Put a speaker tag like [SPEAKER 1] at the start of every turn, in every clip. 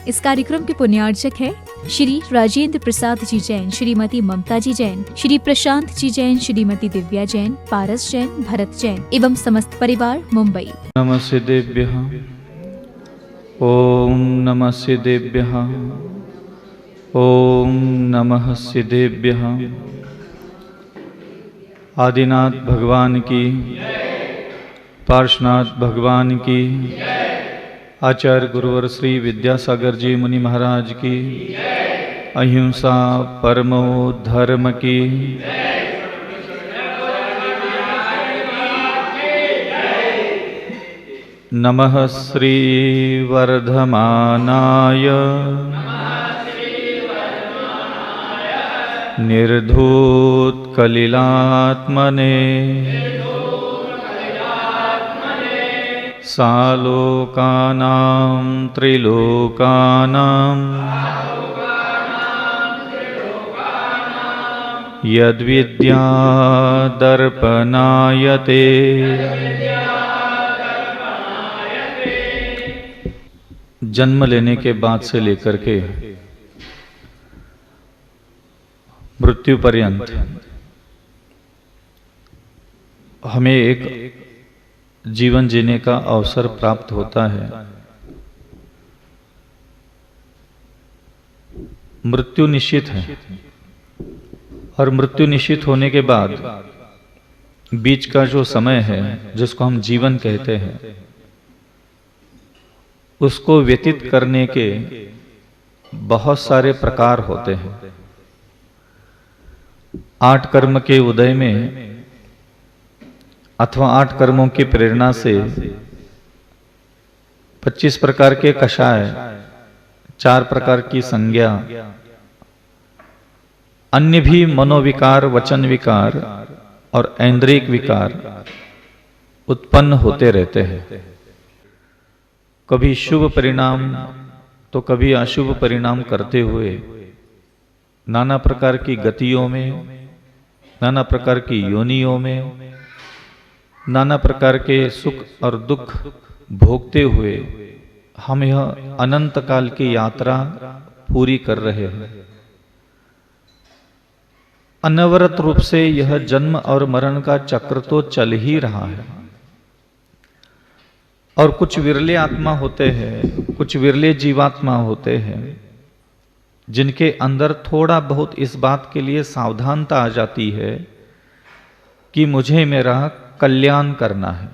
[SPEAKER 1] इस कार्यक्रम के पुण्यार्चक है श्री राजेंद्र प्रसाद जी जैन, श्रीमती ममता जी जैन, श्री प्रशांत जी जैन, श्रीमती दिव्या जैन, पारस जैन, भरत जैन एवं समस्त परिवार मुंबई।
[SPEAKER 2] नमस्ते देव्यः। ओम नमः सिद्धेभ्यः। ओम नमः सिद्धेभ्यः। आदिनाथ भगवान की, पार्श्वनाथ भगवान की, आचार्य गुरुवर श्री विद्यासागर जी मुनि महाराज की, अहिंसा परमो धर्म की। नमः श्री वर्धमानाय निर्धूत कलिलात्मने सालोकानां त्रिलोकानां यद्विद्या दर्पणायते। जन्म लेने के बाद से लेकर के मृत्यु पर्यंत हमें एक जीवन जीने का अवसर प्राप्त होता है। मृत्यु निश्चित है और मृत्यु निश्चित होने के बाद बीच का जो समय है जिसको हम जीवन कहते हैं, उसको व्यतीत करने के बहुत सारे प्रकार होते हैं। 8 कर्म के उदय में अथवा 8 कर्मों की प्रेरणा से 25 प्रकार के कषाय, 4 प्रकार की संज्ञा, अन्य भी मनोविकार, वचन विकार और ऐन्द्रिक विकार उत्पन्न होते रहते हैं। कभी शुभ परिणाम तो कभी अशुभ परिणाम करते हुए नाना प्रकार की गतियों में, नाना प्रकार की योनियों में, नाना प्रकार के सुख और दुख भोगते हुए हम यह अनंत काल की यात्रा पूरी कर रहे हैं। अनवरत रूप से यह जन्म और मरण का चक्र तो चल ही रहा है। और कुछ विरले आत्मा होते हैं, कुछ विरले जीवात्मा होते हैं जिनके अंदर थोड़ा बहुत इस बात के लिए सावधानता आ जाती है कि मुझे मेरा कल्याण करना है।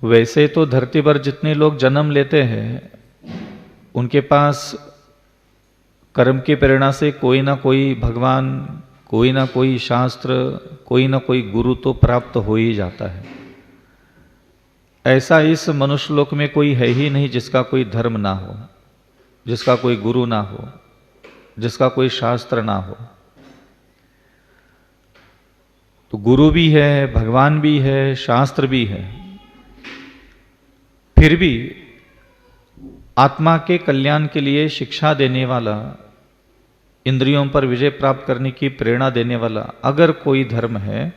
[SPEAKER 2] वैसे तो धरती पर जितने लोग जन्म लेते हैं उनके पास कर्म की प्रेरणा से कोई ना कोई भगवान, कोई ना कोई शास्त्र, कोई ना कोई गुरु तो प्राप्त हो ही जाता है। ऐसा इस मनुष्य लोक में कोई है ही नहीं जिसका कोई धर्म ना हो, जिसका कोई गुरु ना हो, जिसका कोई शास्त्र ना हो। तो गुरु भी है, भगवान भी है, शास्त्र भी है, फिर भी आत्मा के कल्याण के लिए शिक्षा देने वाला, इंद्रियों पर विजय प्राप्त करने की प्रेरणा देने वाला अगर कोई धर्म है,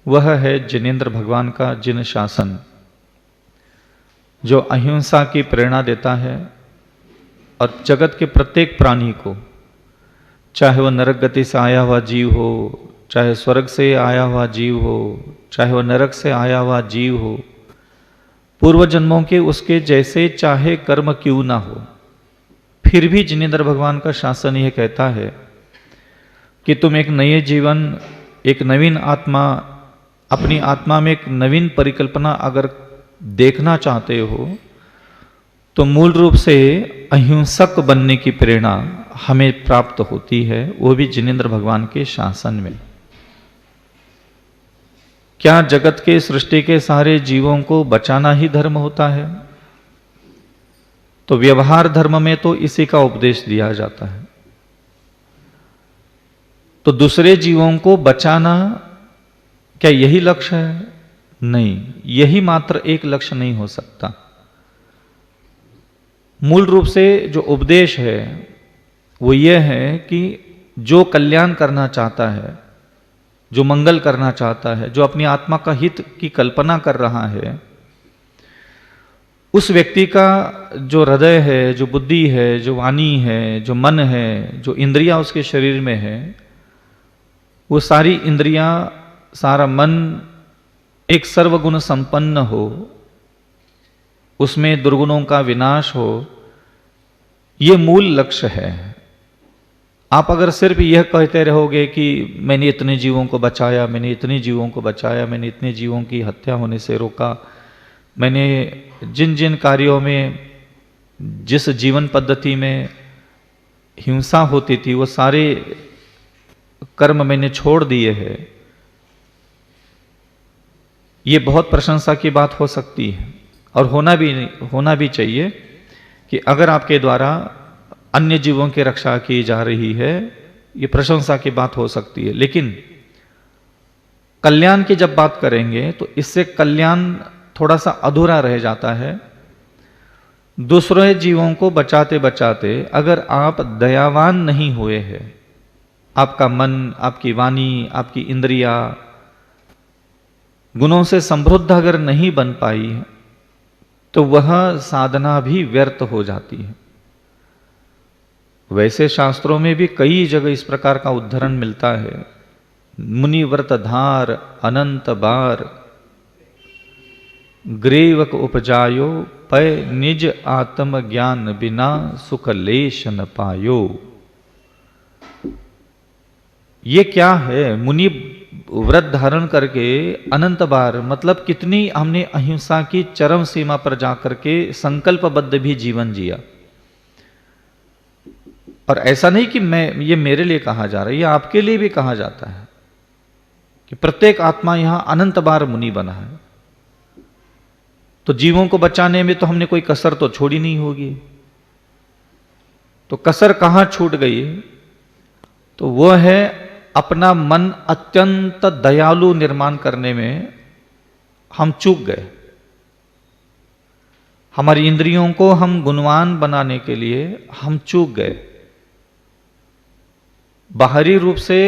[SPEAKER 2] वह है जिनेंद्र भगवान का जिन शासन, जो अहिंसा की प्रेरणा देता है और जगत के प्रत्येक प्राणी को, चाहे वह नरक गति से आया हुआ जीव हो, चाहे स्वर्ग से आया हुआ जीव हो, चाहे वह नरक से आया हुआ जीव हो, पूर्व जन्मों के उसके जैसे चाहे कर्म क्यों ना हो, फिर भी जिनेंद्र भगवान का शासन यह कहता है कि तुम एक नए जीवन, एक नवीन आत्मा, अपनी आत्मा में एक नवीन परिकल्पना अगर देखना चाहते हो तो मूल रूप से अहिंसक बनने की प्रेरणा हमें प्राप्त होती है, वो भी जिनेंद्र भगवान के शासन में। क्या जगत के सृष्टि के सारे जीवों को बचाना ही धर्म होता है? तो व्यवहार धर्म में तो इसी का उपदेश दिया जाता है। तो दूसरे जीवों को बचाना क्या यही लक्ष्य है? नहीं, यही मात्र एक लक्ष्य नहीं हो सकता। मूल रूप से जो उपदेश है वो ये है कि जो कल्याण करना चाहता है, जो मंगल करना चाहता है, जो अपनी आत्मा का हित की कल्पना कर रहा है, उस व्यक्ति का जो हृदय है, जो बुद्धि है, जो वाणी है, जो मन है, जो इंद्रियां उसके शरीर में है, वो सारी इंद्रियां, सारा मन एक सर्वगुण संपन्न हो, उसमें दुर्गुणों का विनाश हो, ये मूल लक्ष्य है। आप अगर सिर्फ यह कहते रहोगे कि मैंने इतने जीवों को बचाया, मैंने इतने जीवों को बचाया, मैंने इतने जीवों की हत्या होने से रोका, मैंने जिन जिन कार्यों में, जिस जीवन पद्धति में हिंसा होती थी, वो सारे कर्म मैंने छोड़ दिए हैं, ये बहुत प्रशंसा की बात हो सकती है और होना भी चाहिए कि अगर आपके द्वारा अन्य जीवों की रक्षा की जा रही है, ये प्रशंसा की बात हो सकती है। लेकिन कल्याण की जब बात करेंगे तो इससे कल्याण थोड़ा सा अधूरा रह जाता है। दूसरे जीवों को बचाते बचाते अगर आप दयावान नहीं हुए हैं, आपका मन, आपकी वाणी, आपकी इंद्रिया गुणों से समृद्ध अगर नहीं बन पाई है, तो वह साधना भी व्यर्थ हो जाती है। वैसे शास्त्रों में भी कई जगह इस प्रकार का उद्धरण मिलता है। मुनिव्रत धार अनंत बार, ग्रेवक उपजायो पय निज आत्म ज्ञान बिना सुख लेश न पायो। ये क्या है? मुनि व्रत धारण करके अनंत बार, मतलब कितनी हमने अहिंसा की चरम सीमा पर जाकर के संकल्पबद्ध भी जीवन जिया। और ऐसा नहीं कि ये मेरे लिए कहा जा रहा है, ये आपके लिए भी कहा जाता है कि प्रत्येक आत्मा यहां अनंत बार मुनि बना है। तो जीवों को बचाने में तो हमने कोई कसर तो छोड़ी नहीं होगी। तो कसर कहां छूट गई? तो वह है अपना मन अत्यंत दयालु निर्माण करने में हम चूक गए। हमारी इंद्रियों को हम गुणवान बनाने के लिए हम चूक गए। बाहरी रूप से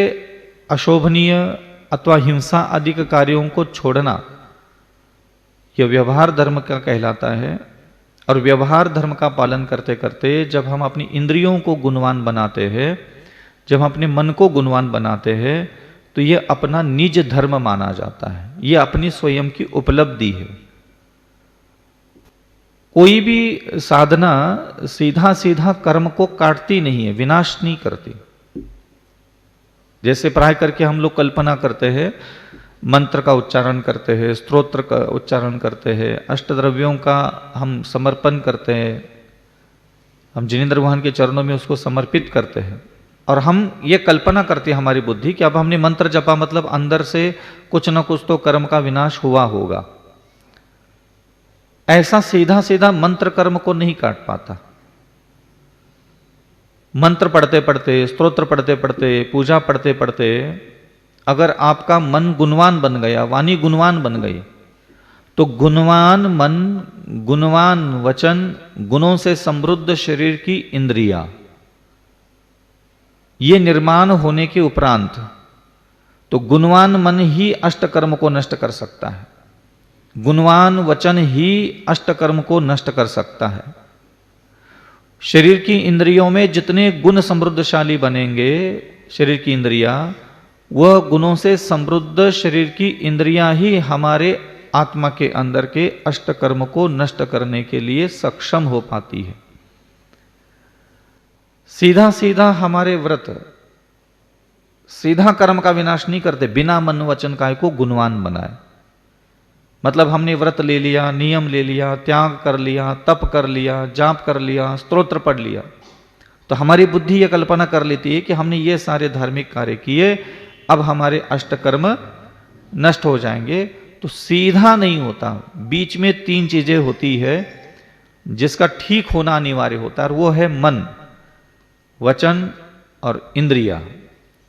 [SPEAKER 2] अशोभनीय अथवा हिंसा आदि के कार्यों को छोड़ना, यह व्यवहार धर्म का कहलाता है। और व्यवहार धर्म का पालन करते करते जब हम अपनी इंद्रियों को गुणवान बनाते हैं, जब हम अपने मन को गुणवान बनाते हैं, तो यह अपना निज धर्म माना जाता है। यह अपनी स्वयं की उपलब्धि है। कोई भी साधना सीधा सीधा कर्म को काटती नहीं है, विनाश नहीं करती। जैसे प्राय करके हम लोग कल्पना करते हैं, मंत्र का उच्चारण करते हैं, स्तोत्र का उच्चारण करते हैं, अष्टद्रव्यों का हम समर्पण करते हैं, हम जिनेंद्र भगवान के चरणों में उसको समर्पित करते हैं। और हम ये कल्पना करते हैं हमारी बुद्धि कि अब हमने मंत्र जपा, मतलब अंदर से कुछ ना कुछ तो कर्म का विनाश हुआ होगा। ऐसा सीधा सीधा मंत्र कर्म को नहीं काट पाता। मंत्र पढ़ते पढ़ते, स्तोत्र पढ़ते पढ़ते, पूजा पढ़ते पढ़ते अगर आपका मन गुणवान बन गया, वाणी गुणवान बन गई, तो गुणवान मन, गुणवान वचन, गुणों से समृद्ध शरीर की इंद्रिया, ये निर्माण होने के उपरांत तो गुणवान मन ही अष्टकर्म को नष्ट कर सकता है। गुणवान वचन ही अष्टकर्म को नष्ट कर सकता है। शरीर की इंद्रियों में जितने गुण समृद्धशाली बनेंगे शरीर की इंद्रिया, वह गुणों से समृद्ध शरीर की इंद्रियां ही हमारे आत्मा के अंदर के अष्टकर्म को नष्ट करने के लिए सक्षम हो पाती है। सीधा सीधा हमारे व्रत सीधा कर्म का विनाश नहीं करते, बिना मन वचन काय को गुणवान बनाए। मतलब हमने व्रत ले लिया, नियम ले लिया, त्याग कर लिया, तप कर लिया, जाप कर लिया, स्तोत्र पढ़ लिया, तो हमारी बुद्धि यह कल्पना कर लेती है कि हमने ये सारे धार्मिक कार्य किए, अब हमारे अष्टकर्म नष्ट हो जाएंगे। तो सीधा नहीं होता, बीच में तीन चीजें होती है जिसका ठीक होना अनिवार्य होता है, और वो है मन, वचन और इंद्रिया।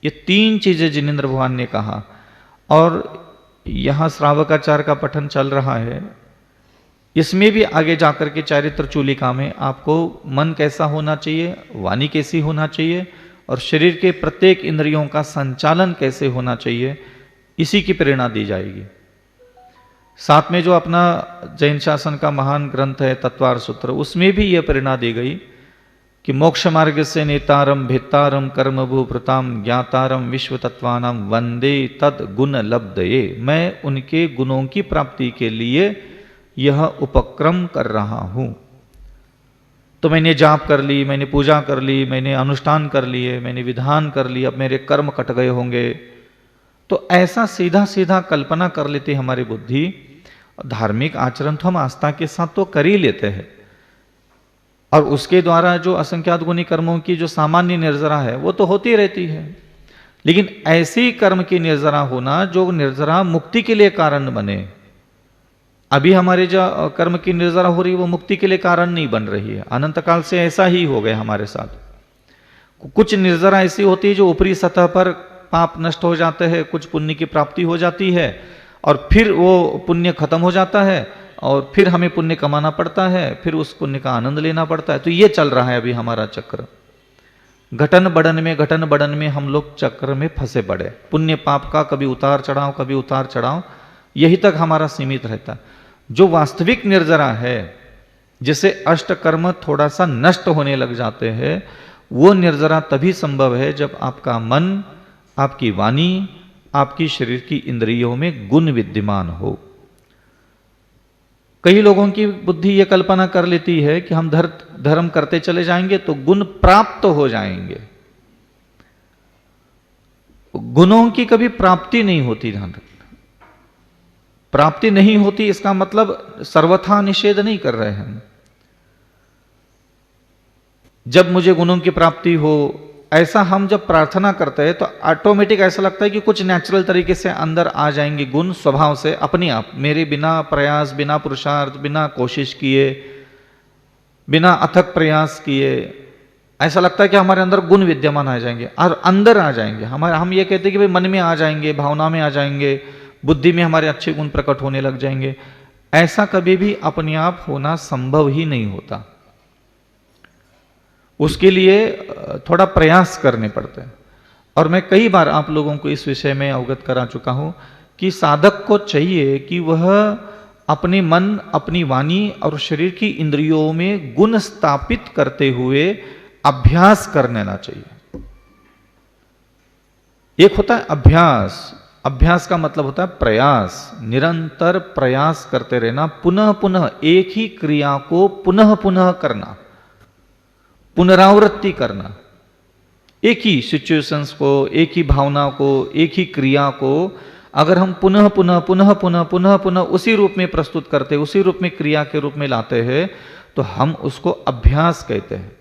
[SPEAKER 2] ये तीन चीजें जिनेंद्र भगवान ने कहा। और यहां श्रावकाचार का पठन चल रहा है, इसमें भी आगे जाकर के चारित्र चूलिका में आपको मन कैसा होना चाहिए, वाणी कैसी होना चाहिए, और शरीर के प्रत्येक इंद्रियों का संचालन कैसे होना चाहिए, इसी की प्रेरणा दी जाएगी। साथ में जो अपना जैन शासन का महान ग्रंथ है तत्वार सूत्र, उसमें भी यह प्रेरणा दी गई कि मोक्ष मार्ग से नेतारम भित्तारम कर्मभू प्रताम ज्ञातारम विश्व तत्वानाम वंदे तद गुण लब्धये। मैं उनके गुणों की प्राप्ति के लिए यह उपक्रम कर रहा हूं। तो मैंने जाप कर ली, मैंने पूजा कर ली, मैंने अनुष्ठान कर लिए, मैंने विधान कर ली, अब मेरे कर्म कट गए होंगे। तो ऐसा सीधा सीधा कल्पना कर लेती हमारी बुद्धि। धार्मिक आचरण तो हम आस्था के साथ तो कर ही लेते हैं, और उसके द्वारा जो असंख्यात गुणी कर्मों की जो सामान्य निर्जरा है वो तो होती रहती है। लेकिन ऐसी कर्म की निर्जरा होना जो निर्जरा मुक्ति के लिए कारण बने। अभी हमारे जो कर्म की निर्जरा हो रही है वो मुक्ति के लिए कारण नहीं बन रही है। अनंत काल से ऐसा ही हो गया हमारे साथ। कुछ निर्जरा ऐसी होती है जो ऊपरी सतह पर पाप नष्ट हो जाते हैं, कुछ पुण्य की प्राप्ति हो जाती है, और फिर वो पुण्य खत्म हो जाता है, और फिर हमें पुण्य कमाना पड़ता है, फिर उस पुण्य का आनंद लेना पड़ता है। तो ये चल रहा है अभी हमारा चक्र। घटन बढ़न में हम लोग चक्र में फंसे पड़े। पुण्य पाप का कभी उतार चढ़ाव, यही तक हमारा सीमित रहता है। जो वास्तविक निर्जरा है, जिसे अष्ट कर्म थोड़ा सा नष्ट होने लग जाते हैं, वो निर्जरा तभी संभव है जब आपका मन, आपकी वाणी, आपकी शरीर की इंद्रियों में गुण विद्यमान हो। कई लोगों की बुद्धि ये कल्पना कर लेती है कि हम धर्म करते चले जाएंगे तो गुण प्राप्त हो जाएंगे। गुणों की कभी प्राप्ति नहीं होती, ध्यान रखना। प्राप्ति नहीं होती इसका मतलब सर्वथा निषेध नहीं कर रहे हैं। जब मुझे गुणों की प्राप्ति हो, ऐसा हम जब प्रार्थना करते हैं तो ऑटोमेटिक ऐसा लगता है कि कुछ नेचुरल तरीके से अंदर आ जाएंगे गुण, स्वभाव से अपने आप, मेरे बिना प्रयास, बिना पुरुषार्थ, बिना कोशिश किए, बिना अथक प्रयास किए। ऐसा लगता है कि हमारे अंदर गुण विद्यमान आ जाएंगे और अंदर आ जाएंगे। हम ये कहते हैं कि भाई मन में आ जाएंगे, भावना में आ जाएंगे, बुद्धि में हमारे अच्छे गुण प्रकट होने लग जाएंगे। ऐसा कभी भी अपने आप होना संभव ही नहीं होता। उसके लिए थोड़ा प्रयास करने पड़ते हैं। और मैं कई बार आप लोगों को इस विषय में अवगत करा चुका हूं कि साधक को चाहिए कि वह अपने मन, अपनी वाणी और शरीर की इंद्रियों में गुण स्थापित करते हुए अभ्यास करने ना चाहिए। एक होता है अभ्यास, अभ्यास का मतलब होता है प्रयास, निरंतर प्रयास करते रहना, पुनः पुनः एक ही क्रिया को पुनः पुनः करना, पुनरावृत्ति करना। एक ही सिचुएशंस को, एक ही भावना को, एक ही क्रिया को अगर हम पुनः पुनः पुनः पुनः पुनः पुनः उसी रूप में प्रस्तुत करते, उसी रूप में क्रिया के रूप में लाते हैं, तो हम उसको अभ्यास कहते हैं।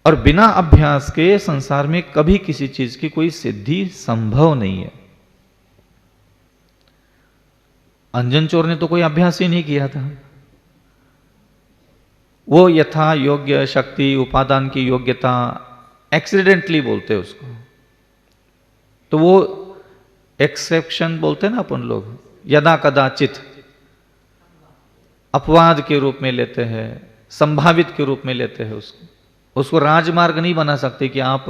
[SPEAKER 2] और बिना अभ्यास के संसार में कभी किसी चीज की कोई सिद्धि संभव नहीं है। अंजन चोर ने तो कोई अभ्यास ही नहीं किया था। वो यथा योग्य शक्ति, उपादान की योग्यता एक्सीडेंटली बोलते हैं उसको, तो वो एक्सेप्शन बोलते हैं ना अपन लोग, यदा कदाचित अपवाद के रूप में लेते हैं, संभावित के रूप में लेते हैं उसको राजमार्ग नहीं बना सकते कि आप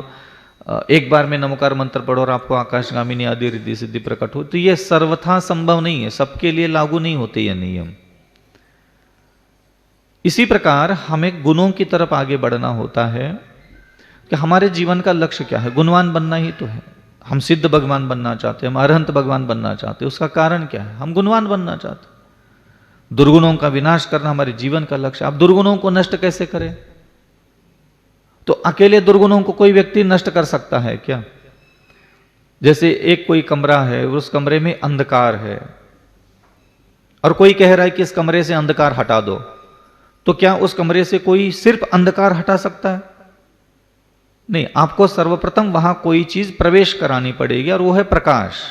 [SPEAKER 2] एक बार में नमोकार मंत्र पढ़ो और आपको आकाशगामिनी आदि रिद्धि सिद्धि प्रकट हो। तो ये सर्वथा संभव नहीं है, सबके लिए लागू नहीं होते ये नियम। इसी प्रकार हमें गुणों की तरफ आगे बढ़ना होता है कि हमारे जीवन का लक्ष्य क्या है। गुणवान बनना ही तो है। हम सिद्ध भगवान बनना चाहते हैं, हम अरहंत भगवान बनना चाहते हैं। उसका कारण क्या है? हम गुणवान बनना चाहते हैं। दुर्गुणों का विनाश करना हमारे जीवन का लक्ष्य। आप दुर्गुणों को नष्ट कैसे करें? तो अकेले दुर्गुणों को कोई व्यक्ति नष्ट कर सकता है क्या? जैसे एक कोई कमरा है, उस कमरे में अंधकार है और कोई कह रहा है कि इस कमरे से अंधकार हटा दो, तो क्या उस कमरे से कोई सिर्फ अंधकार हटा सकता है? नहीं, आपको सर्वप्रथम वहां कोई चीज प्रवेश करानी पड़ेगी और वो है प्रकाश।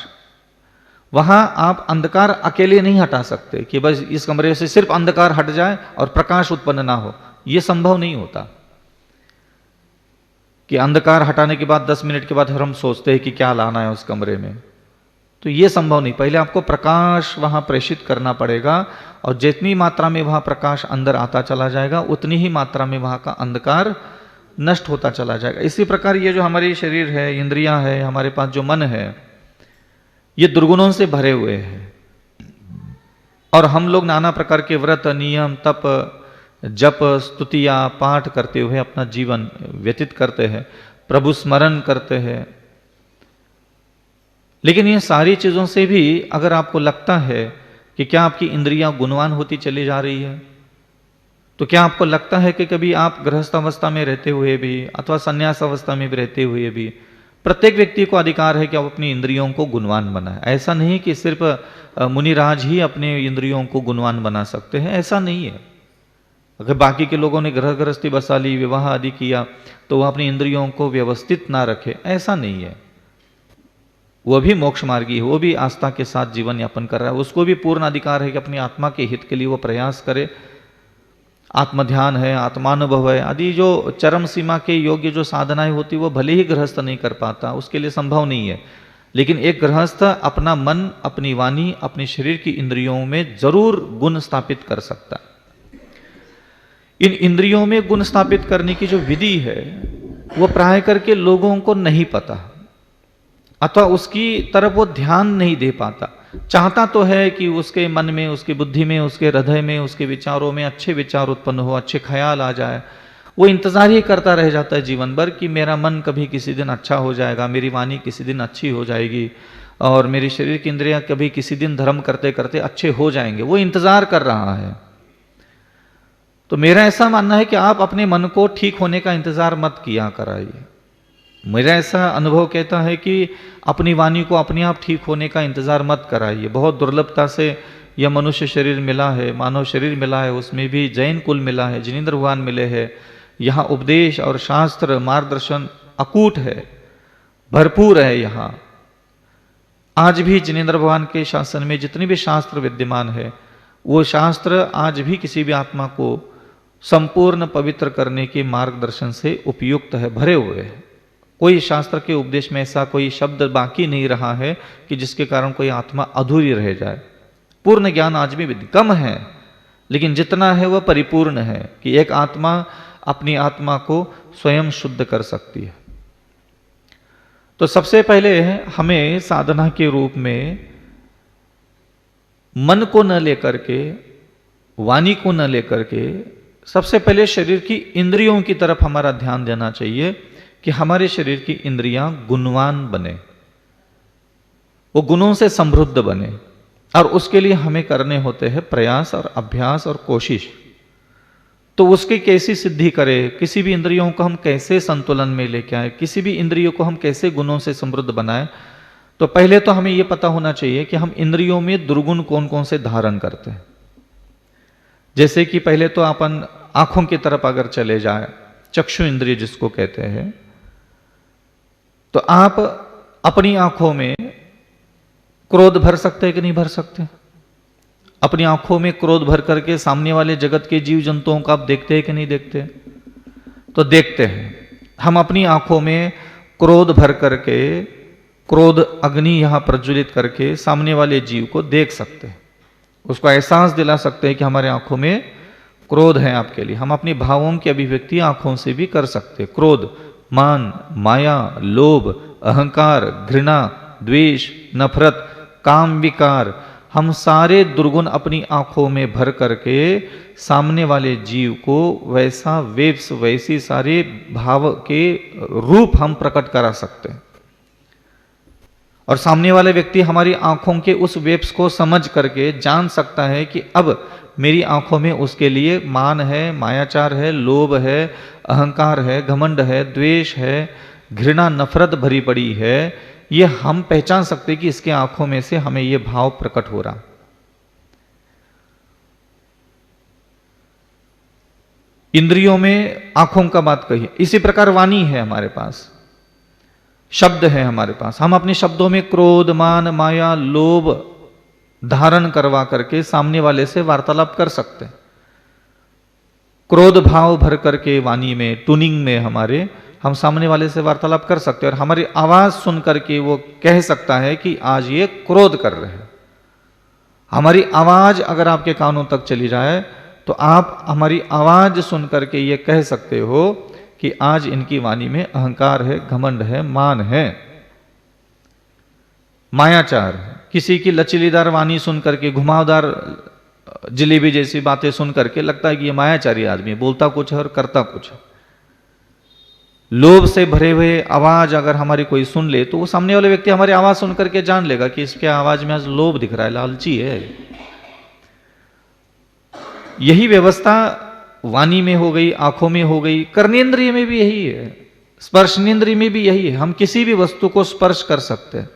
[SPEAKER 2] वहां आप अंधकार अकेले नहीं हटा सकते कि बस इस कमरे से सिर्फ अंधकार हट जाए और प्रकाश उत्पन्न ना हो। यह संभव नहीं होता कि अंधकार हटाने के बाद 10 मिनट के बाद हम सोचते हैं कि क्या लाना है उस कमरे में। तो यह संभव नहीं। पहले आपको प्रकाश वहां प्रेषित करना पड़ेगा और जितनी मात्रा में वहां प्रकाश अंदर आता चला जाएगा उतनी ही मात्रा में वहां का अंधकार नष्ट होता चला जाएगा। इसी प्रकार ये जो हमारी शरीर है, इंद्रियां है, हमारे पास जो मन है, ये दुर्गुणों से भरे हुए हैं। और हम लोग नाना प्रकार के व्रत, नियम, तप, जप, स्तुतियां, पाठ करते हुए अपना जीवन व्यतीत करते हैं, प्रभु स्मरण करते हैं। लेकिन ये सारी चीजों से भी अगर आपको लगता है कि क्या आपकी इंद्रियां गुणवान होती चली जा रही है, तो क्या आपको लगता है कि कभी आप गृहस्थ अवस्था में रहते हुए भी अथवा संन्यास अवस्था में भी रहते हुए भी प्रत्येक व्यक्ति को अधिकार है कि आप अपनी इंद्रियों को गुणवान बनाए? ऐसा नहीं कि सिर्फ मुनिराज ही अपने इंद्रियों को गुणवान बना सकते हैं, ऐसा नहीं है। अगर बाकी के लोगों ने गृहस्थी बसा ली, विवाह आदि किया, तो वह अपनी इंद्रियों को व्यवस्थित ना रखे, ऐसा नहीं है। वह भी मोक्ष मार्गी है, वो भी आस्था के साथ जीवन यापन कर रहा है, उसको भी पूर्ण अधिकार है कि अपनी आत्मा के हित के लिए वो प्रयास करे। आत्मध्यान है, आत्मानुभव है आदि जो चरम सीमा के योग्य जो साधनाएं होती वो भले ही गृहस्थ नहीं कर पाता, उसके लिए संभव नहीं है। लेकिन एक गृहस्थ अपना मन, अपनी वाणी, अपने शरीर की इंद्रियों में जरूर गुण स्थापित कर सकता है। इन इंद्रियों में गुण स्थापित करने की जो विधि है वो प्राय करके लोगों को नहीं पता, अथवा उसकी तरफ वो ध्यान नहीं दे पाता। चाहता तो है कि उसके मन में, उसकी बुद्धि में, उसके हृदय में, उसके विचारों में अच्छे विचार उत्पन्न हो, अच्छे ख्याल आ जाए। वो इंतजार ही करता रह जाता है जीवन भर कि मेरा मन कभी किसी दिन अच्छा हो जाएगा, मेरी वाणी किसी दिन अच्छी हो जाएगी और मेरी शरीर की इंद्रियां कभी किसी दिन धर्म करते करते अच्छे हो जाएंगे। वो इंतजार कर रहा है। तो मेरा ऐसा मानना है कि आप अपने मन को ठीक होने का इंतजार मत किया कराइए। मेरा ऐसा अनुभव कहता है कि अपनी वाणी को अपने आप ठीक होने का इंतजार मत कराइए। बहुत दुर्लभता से यह मनुष्य शरीर मिला है, मानव शरीर मिला है, उसमें भी जैन कुल मिला है, जिनेंद्र भगवान मिले हैं। यहाँ उपदेश और शास्त्र मार्गदर्शन अकूट है, भरपूर है। यहाँ आज भी जिनेंद्र भगवान के शासन में जितने भी शास्त्र विद्यमान है, वो शास्त्र आज भी किसी भी आत्मा को संपूर्ण पवित्र करने के मार्गदर्शन से उपयुक्त है, भरे हुए हैं। कोई शास्त्र के उपदेश में ऐसा कोई शब्द बाकी नहीं रहा है कि जिसके कारण कोई आत्मा अधूरी रह जाए। पूर्ण ज्ञान आज भी कम है, लेकिन जितना है वह परिपूर्ण है कि एक आत्मा अपनी आत्मा को स्वयं शुद्ध कर सकती है। तो सबसे पहले हमें साधना के रूप में मन को न लेकर के, वाणी को न लेकर के, सबसे पहले शरीर की इंद्रियों की तरफ हमारा ध्यान देना चाहिए कि हमारे शरीर की इंद्रियां गुणवान बने, वो गुणों से समृद्ध बने। और उसके लिए हमें करने होते हैं प्रयास और अभ्यास और कोशिश। तो उसकी कैसी सिद्धि करें, किसी भी इंद्रियों को हम कैसे संतुलन में लेके आए, किसी भी इंद्रियों को हम कैसे गुणों से समृद्ध बनाए, तो पहले तो हमें यह पता होना चाहिए कि हम इंद्रियों में दुर्गुण कौन कौन से धारण करते हैं। जैसे कि पहले तो अपन आंखों की तरफ अगर चले जाए, चक्षु इंद्रिय जिसको कहते हैं, तो आप अपनी आंखों में क्रोध भर सकते हैं कि नहीं भर सकते? अपनी आंखों में क्रोध भर करके सामने वाले जगत के जीव जंतुओं को आप देखते हैं कि नहीं देखते? तो देखते हैं। हम अपनी आंखों में क्रोध भर करके, क्रोध अग्नि यहां प्रज्वलित करके सामने वाले जीव को देख सकते हैं, उसको एहसास दिला सकते हैं कि हमारे आंखों में क्रोध है आपके लिए। हम अपनी भावों की अभिव्यक्ति आंखों से भी कर सकते हैं। क्रोध, मान, माया, लोभ, अहंकार, घृणा, द्वेष, नफरत, काम विकार, हम सारे दुर्गुण अपनी आंखों में भर करके सामने वाले जीव को वैसा वेव्स, वैसी सारे भाव के रूप हम प्रकट करा सकते हैं। और सामने वाले व्यक्ति हमारी आंखों के उस वेव्स को समझ करके जान सकता है कि अब मेरी आंखों में उसके लिए मान है, मायाचार है, लोभ है, अहंकार है, घमंड है, द्वेष है, घृणा, नफरत भरी पड़ी है। ये हम पहचान सकते हैं कि इसके आंखों में से हमें ये भाव प्रकट हो रहा। इंद्रियों में आंखों का बात कही, इसी प्रकार वाणी है हमारे पास, शब्द है हमारे पास। हम अपने शब्दों में क्रोध, मान, माया, लोभ धारण करवा करके सामने वाले से वार्तालाप कर सकते हैं। क्रोध भाव भर करके वाणी में, टूनिंग में हमारे, हम सामने वाले से वार्तालाप कर सकते हैं और हमारी आवाज सुन करके वो कह सकता है कि आज ये क्रोध कर रहे हैं। हमारी आवाज अगर आपके कानों तक चली जाए तो आप हमारी आवाज सुन करके ये कह सकते हो कि आज इनकी वाणी में अहंकार है, घमंड है, मान है। मायाचार, किसी की लचीलीदार वाणी सुन करके, घुमावदार जलेबी जैसी बातें सुन करके लगता है कि ये मायाचारी आदमी है, बोलता कुछ है और करता कुछ है। लोभ से भरे हुए आवाज अगर हमारी कोई सुन ले तो वो सामने वाले व्यक्ति हमारी आवाज सुन करके जान लेगा कि इसके आवाज में आज लोभ दिख रहा है, लालची है। यही व्यवस्था वाणी में हो गई, आंखों में हो गई, कर्णेंद्रिय में भी यही है, स्पर्शनेंद्रिय में भी यही है। हम किसी भी वस्तु को स्पर्श कर सकते हैं,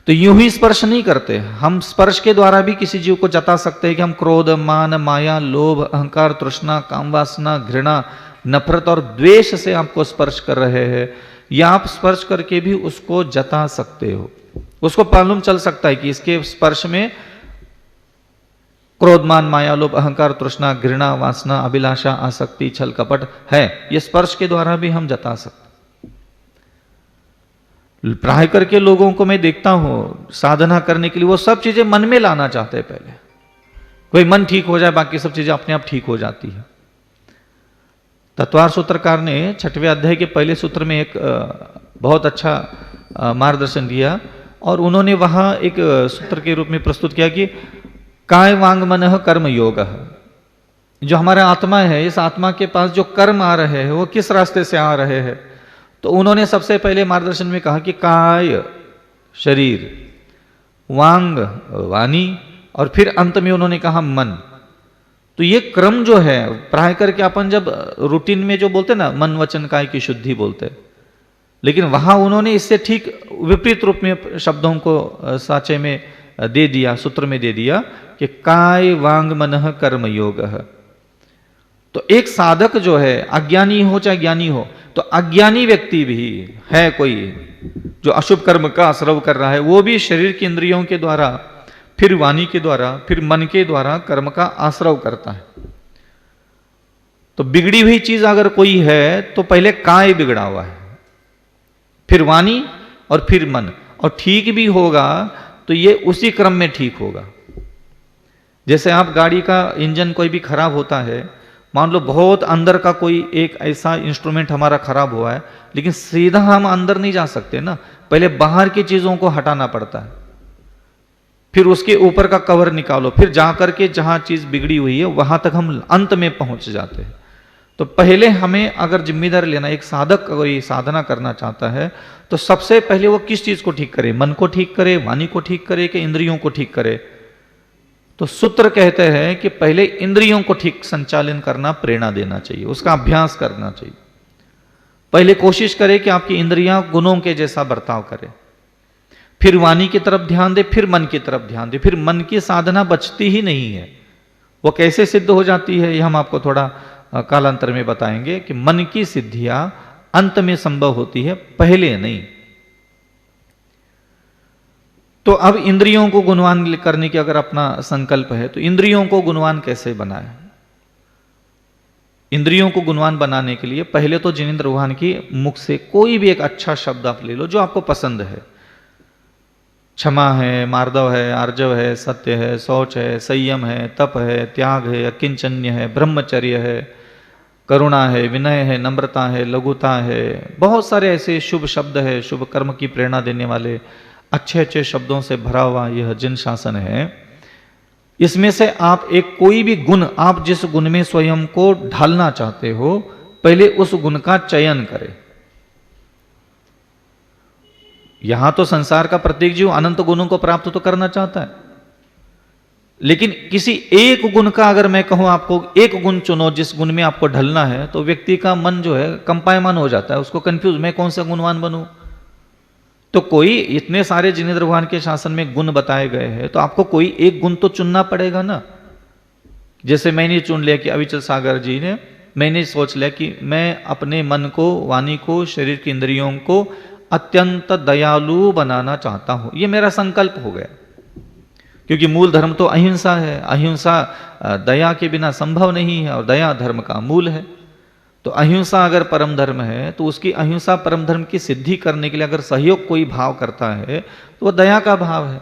[SPEAKER 2] तो यूं ही स्पर्श नहीं करते, हम स्पर्श के द्वारा भी किसी जीव को जता सकते हैं कि हम क्रोध, मान, माया, लोभ, अहंकार, तृष्णा, कामवासना, घृणा, नफरत और द्वेष से आपको स्पर्श कर रहे हैं, या आप स्पर्श करके भी उसको जता सकते हो। उसको मालूम चल सकता है कि इसके स्पर्श में क्रोध, मान, माया, लोभ, अहंकार, तृष्णा, घृणा, वासना, अभिलाषा, आसक्ति, छल कपट है। ये स्पर्श के द्वारा भी हम जता सकते। प्राय करके लोगों को मैं देखता हूं साधना करने के लिए वो सब चीजें मन में लाना चाहते हैं। पहले कोई मन ठीक हो जाए, बाकी सब चीजें अपने आप ठीक हो जाती है। तत्वार सूत्रकार ने 6वें अध्याय के पहले सूत्र में एक बहुत अच्छा मार्गदर्शन दिया, और उन्होंने वहां एक सूत्र के रूप में प्रस्तुत किया कि काय वांग मन कर्म योग। जो हमारा आत्मा है, इस आत्मा के पास जो कर्म आ रहे हैं वो किस रास्ते से आ रहे हैं। तो उन्होंने सबसे पहले मार्गदर्शन में कहा कि काय शरीर, वांग वाणी, और फिर अंत में उन्होंने कहा मन। तो ये क्रम जो है, प्राय करके अपन जब रूटीन में जो बोलते ना मन वचन काय की शुद्धि बोलते, लेकिन वहां उन्होंने इससे ठीक विपरीत रूप में शब्दों को साचे में दे दिया, सूत्र में दे दिया कि काय वांग मन कर्म योग। तो एक साधक जो है, अज्ञानी हो चाहे ज्ञानी हो, तो अज्ञानी व्यक्ति भी है कोई जो अशुभ कर्म का आश्रव कर रहा है, वो भी शरीर की इंद्रियों के द्वारा, फिर वाणी के द्वारा, फिर मन के द्वारा कर्म का आश्रव करता है। तो बिगड़ी हुई चीज अगर कोई है तो पहले काय बिगड़ा हुआ है, फिर वाणी और फिर मन, और ठीक भी होगा तो ये उसी क्रम में ठीक होगा। जैसे आप गाड़ी का इंजन कोई भी खराब होता है, मान लो बहुत अंदर का कोई एक ऐसा इंस्ट्रूमेंट हमारा खराब हुआ है, लेकिन सीधा हम अंदर नहीं जा सकते ना, पहले बाहर की चीजों को हटाना पड़ता है, फिर उसके ऊपर का कवर निकालो, फिर जाकर के जहां चीज बिगड़ी हुई है वहां तक हम अंत में पहुंच जाते हैं। तो पहले हमें अगर जिम्मेदारी लेना, एक साधक कोई साधना करना चाहता है तो सबसे पहले वो किस चीज को ठीक करे, मन को ठीक करे, वाणी को ठीक करे कि इंद्रियों को ठीक करे। तो सूत्र कहते हैं कि पहले इंद्रियों को ठीक संचालन करना प्रेरणा देना चाहिए, उसका अभ्यास करना चाहिए। पहले कोशिश करे कि आपकी इंद्रियां गुणों के जैसा बर्ताव करे, फिर वाणी की तरफ ध्यान दे, फिर मन की तरफ ध्यान दे। फिर मन की साधना बचती ही नहीं है। वो कैसे सिद्ध हो जाती है ये हम आपको थोड़ा कालांतर में बताएंगे कि मन की सिद्धियां अंत में संभव होती है, पहले नहीं। तो अब इंद्रियों को गुणवान करने की अगर अपना संकल्प है तो इंद्रियों को गुणवान कैसे बनाए। इंद्रियों को गुणवान बनाने के लिए पहले तो जिनेंद्र गुहान की मुख से कोई भी एक अच्छा शब्द आप ले लो जो आपको पसंद है। क्षमा है, मार्दव है, आर्जव है, सत्य है, शौच है, संयम है, तप है, त्याग है, अकिंचन्य है, ब्रह्मचर्य है, करुणा है, विनय है, नम्रता है, लघुता है। बहुत सारे ऐसे शुभ शब्द है, शुभ कर्म की प्रेरणा देने वाले अच्छे अच्छे शब्दों से भरा हुआ यह जिन शासन है। इसमें से आप एक कोई भी गुण, आप जिस गुण में स्वयं को ढालना चाहते हो, पहले उस गुण का चयन करें। यहां तो संसार का प्रत्येक जीव अनंत गुणों को प्राप्त तो करना चाहता है, लेकिन किसी एक गुण का अगर मैं कहूं आपको एक गुण चुनो जिस गुण में आपको ढलना है, तो व्यक्ति का मन जो है कंपायमान हो जाता है, उसको कंफ्यूज, मैं कौन सा गुणवान बनूं। तो कोई इतने सारे जिनेंद्र भगवान के शासन में गुण बताए गए हैं, तो आपको कोई एक गुण तो चुनना पड़ेगा ना। जैसे मैंने चुन लिया कि अविचल सागर जी ने, मैंने सोच लिया कि मैं अपने मन को, वाणी को, शरीर की इंद्रियों को अत्यंत दयालु बनाना चाहता हूं। यह मेरा संकल्प हो गया, क्योंकि मूल धर्म तो अहिंसा है। अहिंसा दया के बिना संभव नहीं है, और दया धर्म का मूल है। तो अहिंसा अगर परम धर्म है, तो उसकी अहिंसा परम धर्म की सिद्धि करने के लिए अगर सहयोग कोई भाव करता है तो वह दया का भाव है।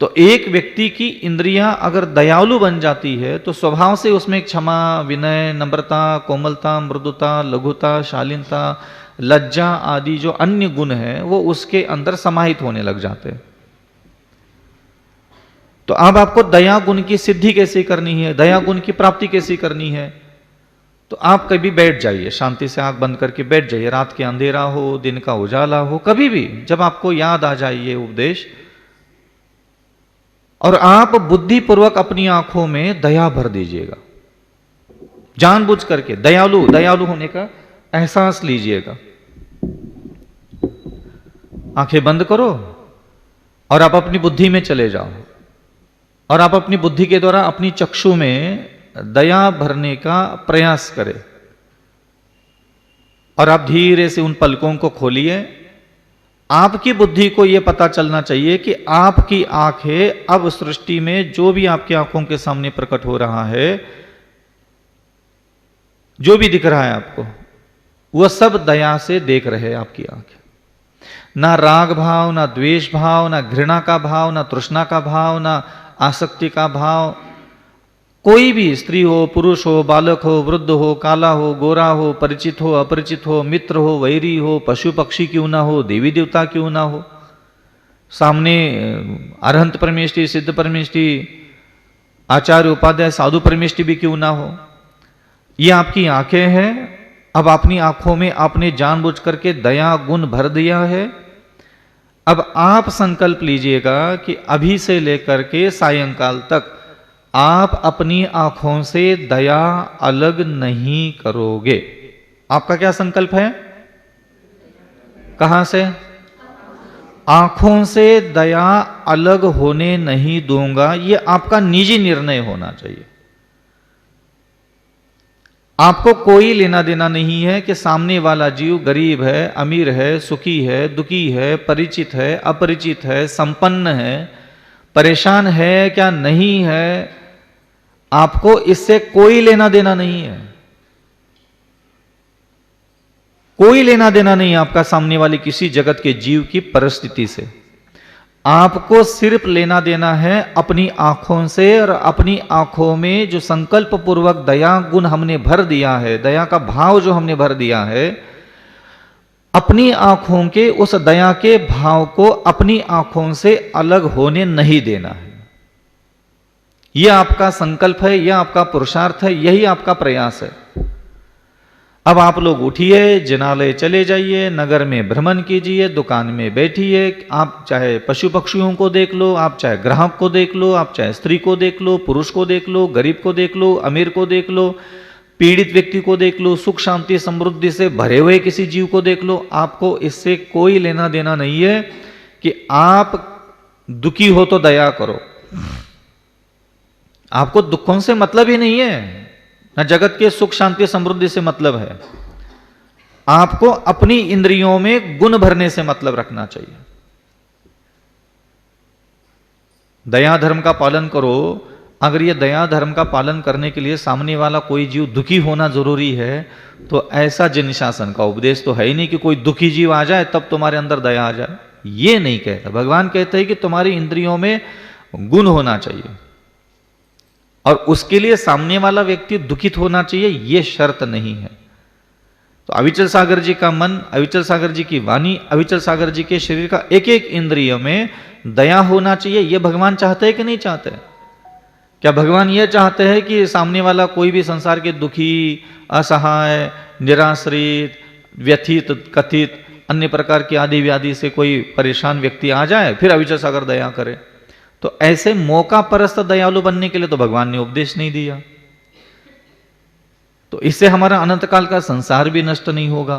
[SPEAKER 2] तो एक व्यक्ति की इंद्रियां अगर दयालु बन जाती है तो स्वभाव से उसमें क्षमा, विनय, नम्रता, कोमलता, मृदुता, लघुता, शालीनता, लज्जा आदि जो अन्य गुण है वो उसके अंदर समाहित होने लग जाते हैं। तो अब आपको दया गुण की सिद्धि कैसे करनी है, दया गुण की प्राप्ति कैसे करनी है, तो आप कभी बैठ जाइए, शांति से आंख बंद करके बैठ जाइए, रात के अंधेरा हो, दिन का उजाला हो, कभी भी जब आपको याद आ जाए ये उपदेश, और आप बुद्धिपूर्वक अपनी आंखों में दया भर दीजिएगा, जानबूझ करके दयालु दयालु होने का एहसास लीजिएगा। आंखें बंद करो और आप अपनी बुद्धि में चले जाओ, और आप अपनी बुद्धि के द्वारा अपनी चक्षु में दया भरने का प्रयास करें, और आप धीरे से उन पलकों को खोलिए। आपकी बुद्धि को यह पता चलना चाहिए कि आपकी आंखें अब सृष्टि में जो भी आपकी आंखों के सामने प्रकट हो रहा है, जो भी दिख रहा है आपको, वह सब दया से देख रहे हैं आपकी आंखें। ना राग भाव, ना द्वेष भाव, ना घृणा का भाव, ना तृष्णा का भाव, ना आसक्ति का भाव। कोई भी स्त्री हो, पुरुष हो, बालक हो, वृद्ध हो, काला हो, गोरा हो, परिचित हो, अपरिचित हो, मित्र हो, वैरी हो, पशु पक्षी क्यों ना हो, देवी देवता क्यों ना हो, सामने अरहंत परमेष्टि, सिद्ध परमेष्टि, आचार्य उपाध्याय, साधु परमेष्टि भी क्यों ना हो, ये आपकी आंखें हैं। अब अपनी आंखों में आपने जानबूझ करके दया गुण भर दिया है। अब आप संकल्प लीजिएगा कि अभी से लेकर के सायंकाल तक आप अपनी आंखों से दया अलग नहीं करोगे। आपका क्या संकल्प है? कहां से? आंखों से दया अलग होने नहीं दूंगा, यह आपका निजी निर्णय होना चाहिए। आपको कोई लेना देना नहीं है कि सामने वाला जीव गरीब है, अमीर है, सुखी है, दुखी है, परिचित है, अपरिचित है, संपन्न है, परेशान है क्या नहीं है। आपको इससे कोई लेना देना नहीं है, कोई लेना देना नहीं आपका सामने वाले किसी जगत के जीव की परिस्थिति से। आपको सिर्फ लेना देना है अपनी आंखों से, और अपनी आंखों में जो संकल्प पूर्वक दया गुण हमने भर दिया है, दया का भाव जो हमने भर दिया है, अपनी आंखों के उस दया के भाव को अपनी आंखों से अलग होने नहीं देना है। यह आपका संकल्प है, यह आपका पुरुषार्थ है, यही आपका प्रयास है। अब आप लोग उठिए, जिनालय चले जाइए, नगर में भ्रमण कीजिए, दुकान में बैठिए। आप चाहे पशु पक्षियों को देख लो, आप चाहे ग्राहक को देख लो, आप चाहे स्त्री को देख लो, पुरुष को देख लो, गरीब को देख लो, अमीर को देख लो, पीड़ित व्यक्ति को देख लो, सुख शांति समृद्धि से भरे हुए किसी जीव को देख लो। आपको इससे कोई लेना देना नहीं है कि आप दुखी हो तो दया करो। आपको दुखों से मतलब ही नहीं है, न जगत के सुख शांति समृद्धि से मतलब है। आपको अपनी इंद्रियों में गुण भरने से मतलब रखना चाहिए। दया धर्म का पालन करो। अगर ये दया धर्म का पालन करने के लिए सामने वाला कोई जीव दुखी होना जरूरी है, तो ऐसा जिन शासन का उपदेश तो है ही नहीं कि कोई दुखी जीव आ जाए तब तुम्हारे अंदर दया आ जाए। ये नहीं कहता। भगवान कहते हैं कि तुम्हारी इंद्रियों में गुण होना चाहिए, और उसके लिए सामने वाला व्यक्ति दुखित होना चाहिए, यह शर्त नहीं है। तो अविचल सागर जी का मन, अविचल सागर जी की वाणी, अविचल सागर जी के शरीर का एक एक इंद्रिय में दया होना चाहिए। यह भगवान चाहते हैं कि नहीं चाहते? क्या भगवान यह चाहते हैं कि सामने वाला कोई भी संसार के दुखी, असहाय, निराश्रित, व्यथित, कथित, अन्य प्रकार की आदि व्याधि से कोई परेशान व्यक्ति आ जाए फिर अविचल सागर दया करे? तो ऐसे मौका परस्त दयालु बनने के लिए तो भगवान ने उपदेश नहीं दिया। तो इससे हमारा अनंत काल का संसार भी नष्ट नहीं होगा।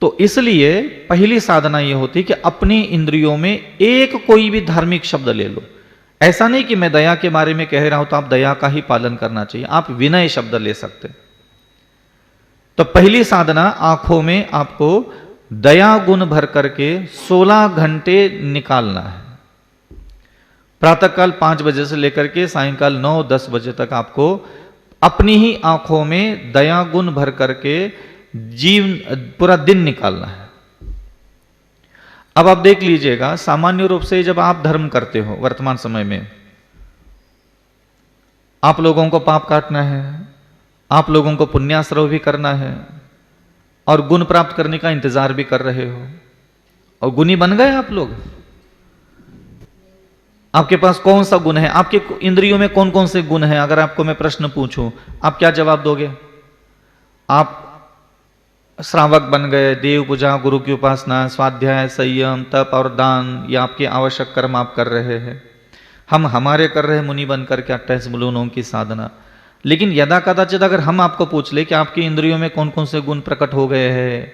[SPEAKER 2] तो इसलिए पहली साधना यह होती कि अपनी इंद्रियों में एक कोई भी धार्मिक शब्द ले लो। ऐसा नहीं कि मैं दया के बारे में कह रहा हूं तो आप दया का ही पालन करना चाहिए, आप विनय शब्द ले सकते। तो पहली साधना, आंखों में आपको दया गुण भर करके 16 घंटे निकालना है। प्रातःकाल 5 बजे से लेकर के सायंकाल 9-10 बजे तक आपको अपनी ही आंखों में दया गुण भर करके पूरा दिन निकालना है। अब आप देख लीजिएगा, सामान्य रूप से जब आप धर्म करते हो वर्तमान समय में, आप लोगों को पाप काटना है, आप लोगों को पुण्याश्रव भी करना है, और गुण प्राप्त करने का इंतजार भी कर रहे हो, और गुणी बन गए आप लोग। आपके पास कौन सा गुण है, आपके इंद्रियों में कौन कौन से गुण हैं? अगर आपको मैं प्रश्न पूछूं, आप क्या जवाब दोगे? आप श्रावक बन गए, देव पूजा, गुरु की उपासना, स्वाध्याय, संयम, तप और दान, ये आपके आवश्यक कर्म आप कर रहे हैं। हम हमारे कर रहे हैं मुनि बनकर के 28 मुलुनों की साधना। लेकिन यदा कदाचित अगर हम आपको पूछ ले कि आपकी इंद्रियों में कौन कौन से गुण प्रकट हो गए हैं,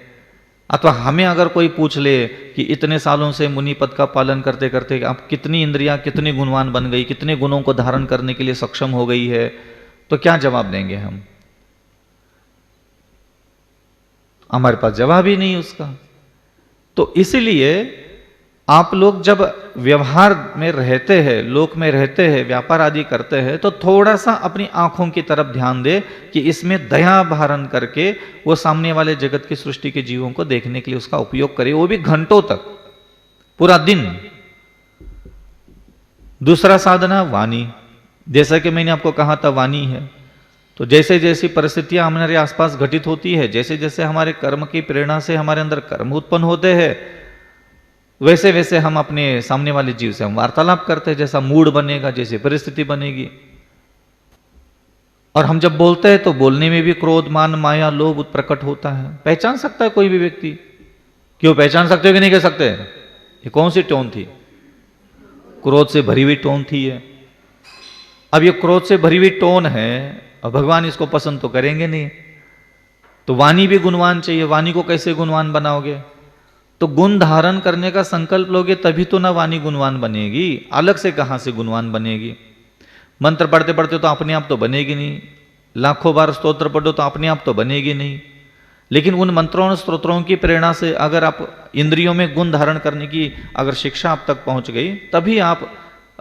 [SPEAKER 2] अथवा हमें अगर कोई पूछ ले कि इतने सालों से मुनि पद का पालन करते करते आप कितनी इंद्रियां कितनी गुणवान बन गई, कितने गुणों को धारण करने के लिए सक्षम हो गई है, तो क्या जवाब देंगे हम? हमारे पास जवाब ही नहीं उसका। तो इसलिए आप लोग जब व्यवहार में रहते हैं, लोक में रहते हैं, व्यापार आदि करते हैं, तो थोड़ा सा अपनी आंखों की तरफ ध्यान दे कि इसमें दया धारण करके वो सामने वाले जगत की सृष्टि के जीवों को देखने के लिए उसका उपयोग करे, वो भी घंटों तक, पूरा दिन। दूसरा साधना वाणी, जैसा कि मैंने आपको कहा था वाणी है। तो जैसे जैसी परिस्थितियां हमारे आसपास घटित होती है, जैसे जैसे हमारे कर्म की प्रेरणा से हमारे अंदर कर्म उत्पन्न होते हैं, वैसे वैसे हम अपने सामने वाले जीव से हम वार्तालाप करते हैं। जैसा मूड बनेगा, जैसी परिस्थिति बनेगी। और हम जब बोलते हैं तो बोलने में भी क्रोध, मान, माया, लोभ प्रकट होता है। पहचान सकता है कोई भी व्यक्ति? क्यों पहचान सकते हो कि नहीं कह सकते? ये कौन सी टोन थी? क्रोध से भरी हुई टोन थी ये। अब ये क्रोध से भरी हुई टोन है, और भगवान इसको पसंद तो करेंगे नहीं। तो वाणी भी गुणवान चाहिए। वाणी को कैसे गुणवान बनाओगे? तो गुण धारण करने का संकल्प लोगे तभी तो ना वाणी गुणवान बनेगी। अलग से कहां से गुणवान बनेगी? मंत्र पढ़ते पढ़ते तो अपने आप तो बनेगी नहीं, लाखों बार स्तोत्र पढ़ो तो अपने आप तो बनेगी नहीं। लेकिन उन मंत्रों और स्तोत्रों की प्रेरणा से अगर आप इंद्रियों में गुण धारण करने की अगर शिक्षा आप तक पहुंच गई, तभी आप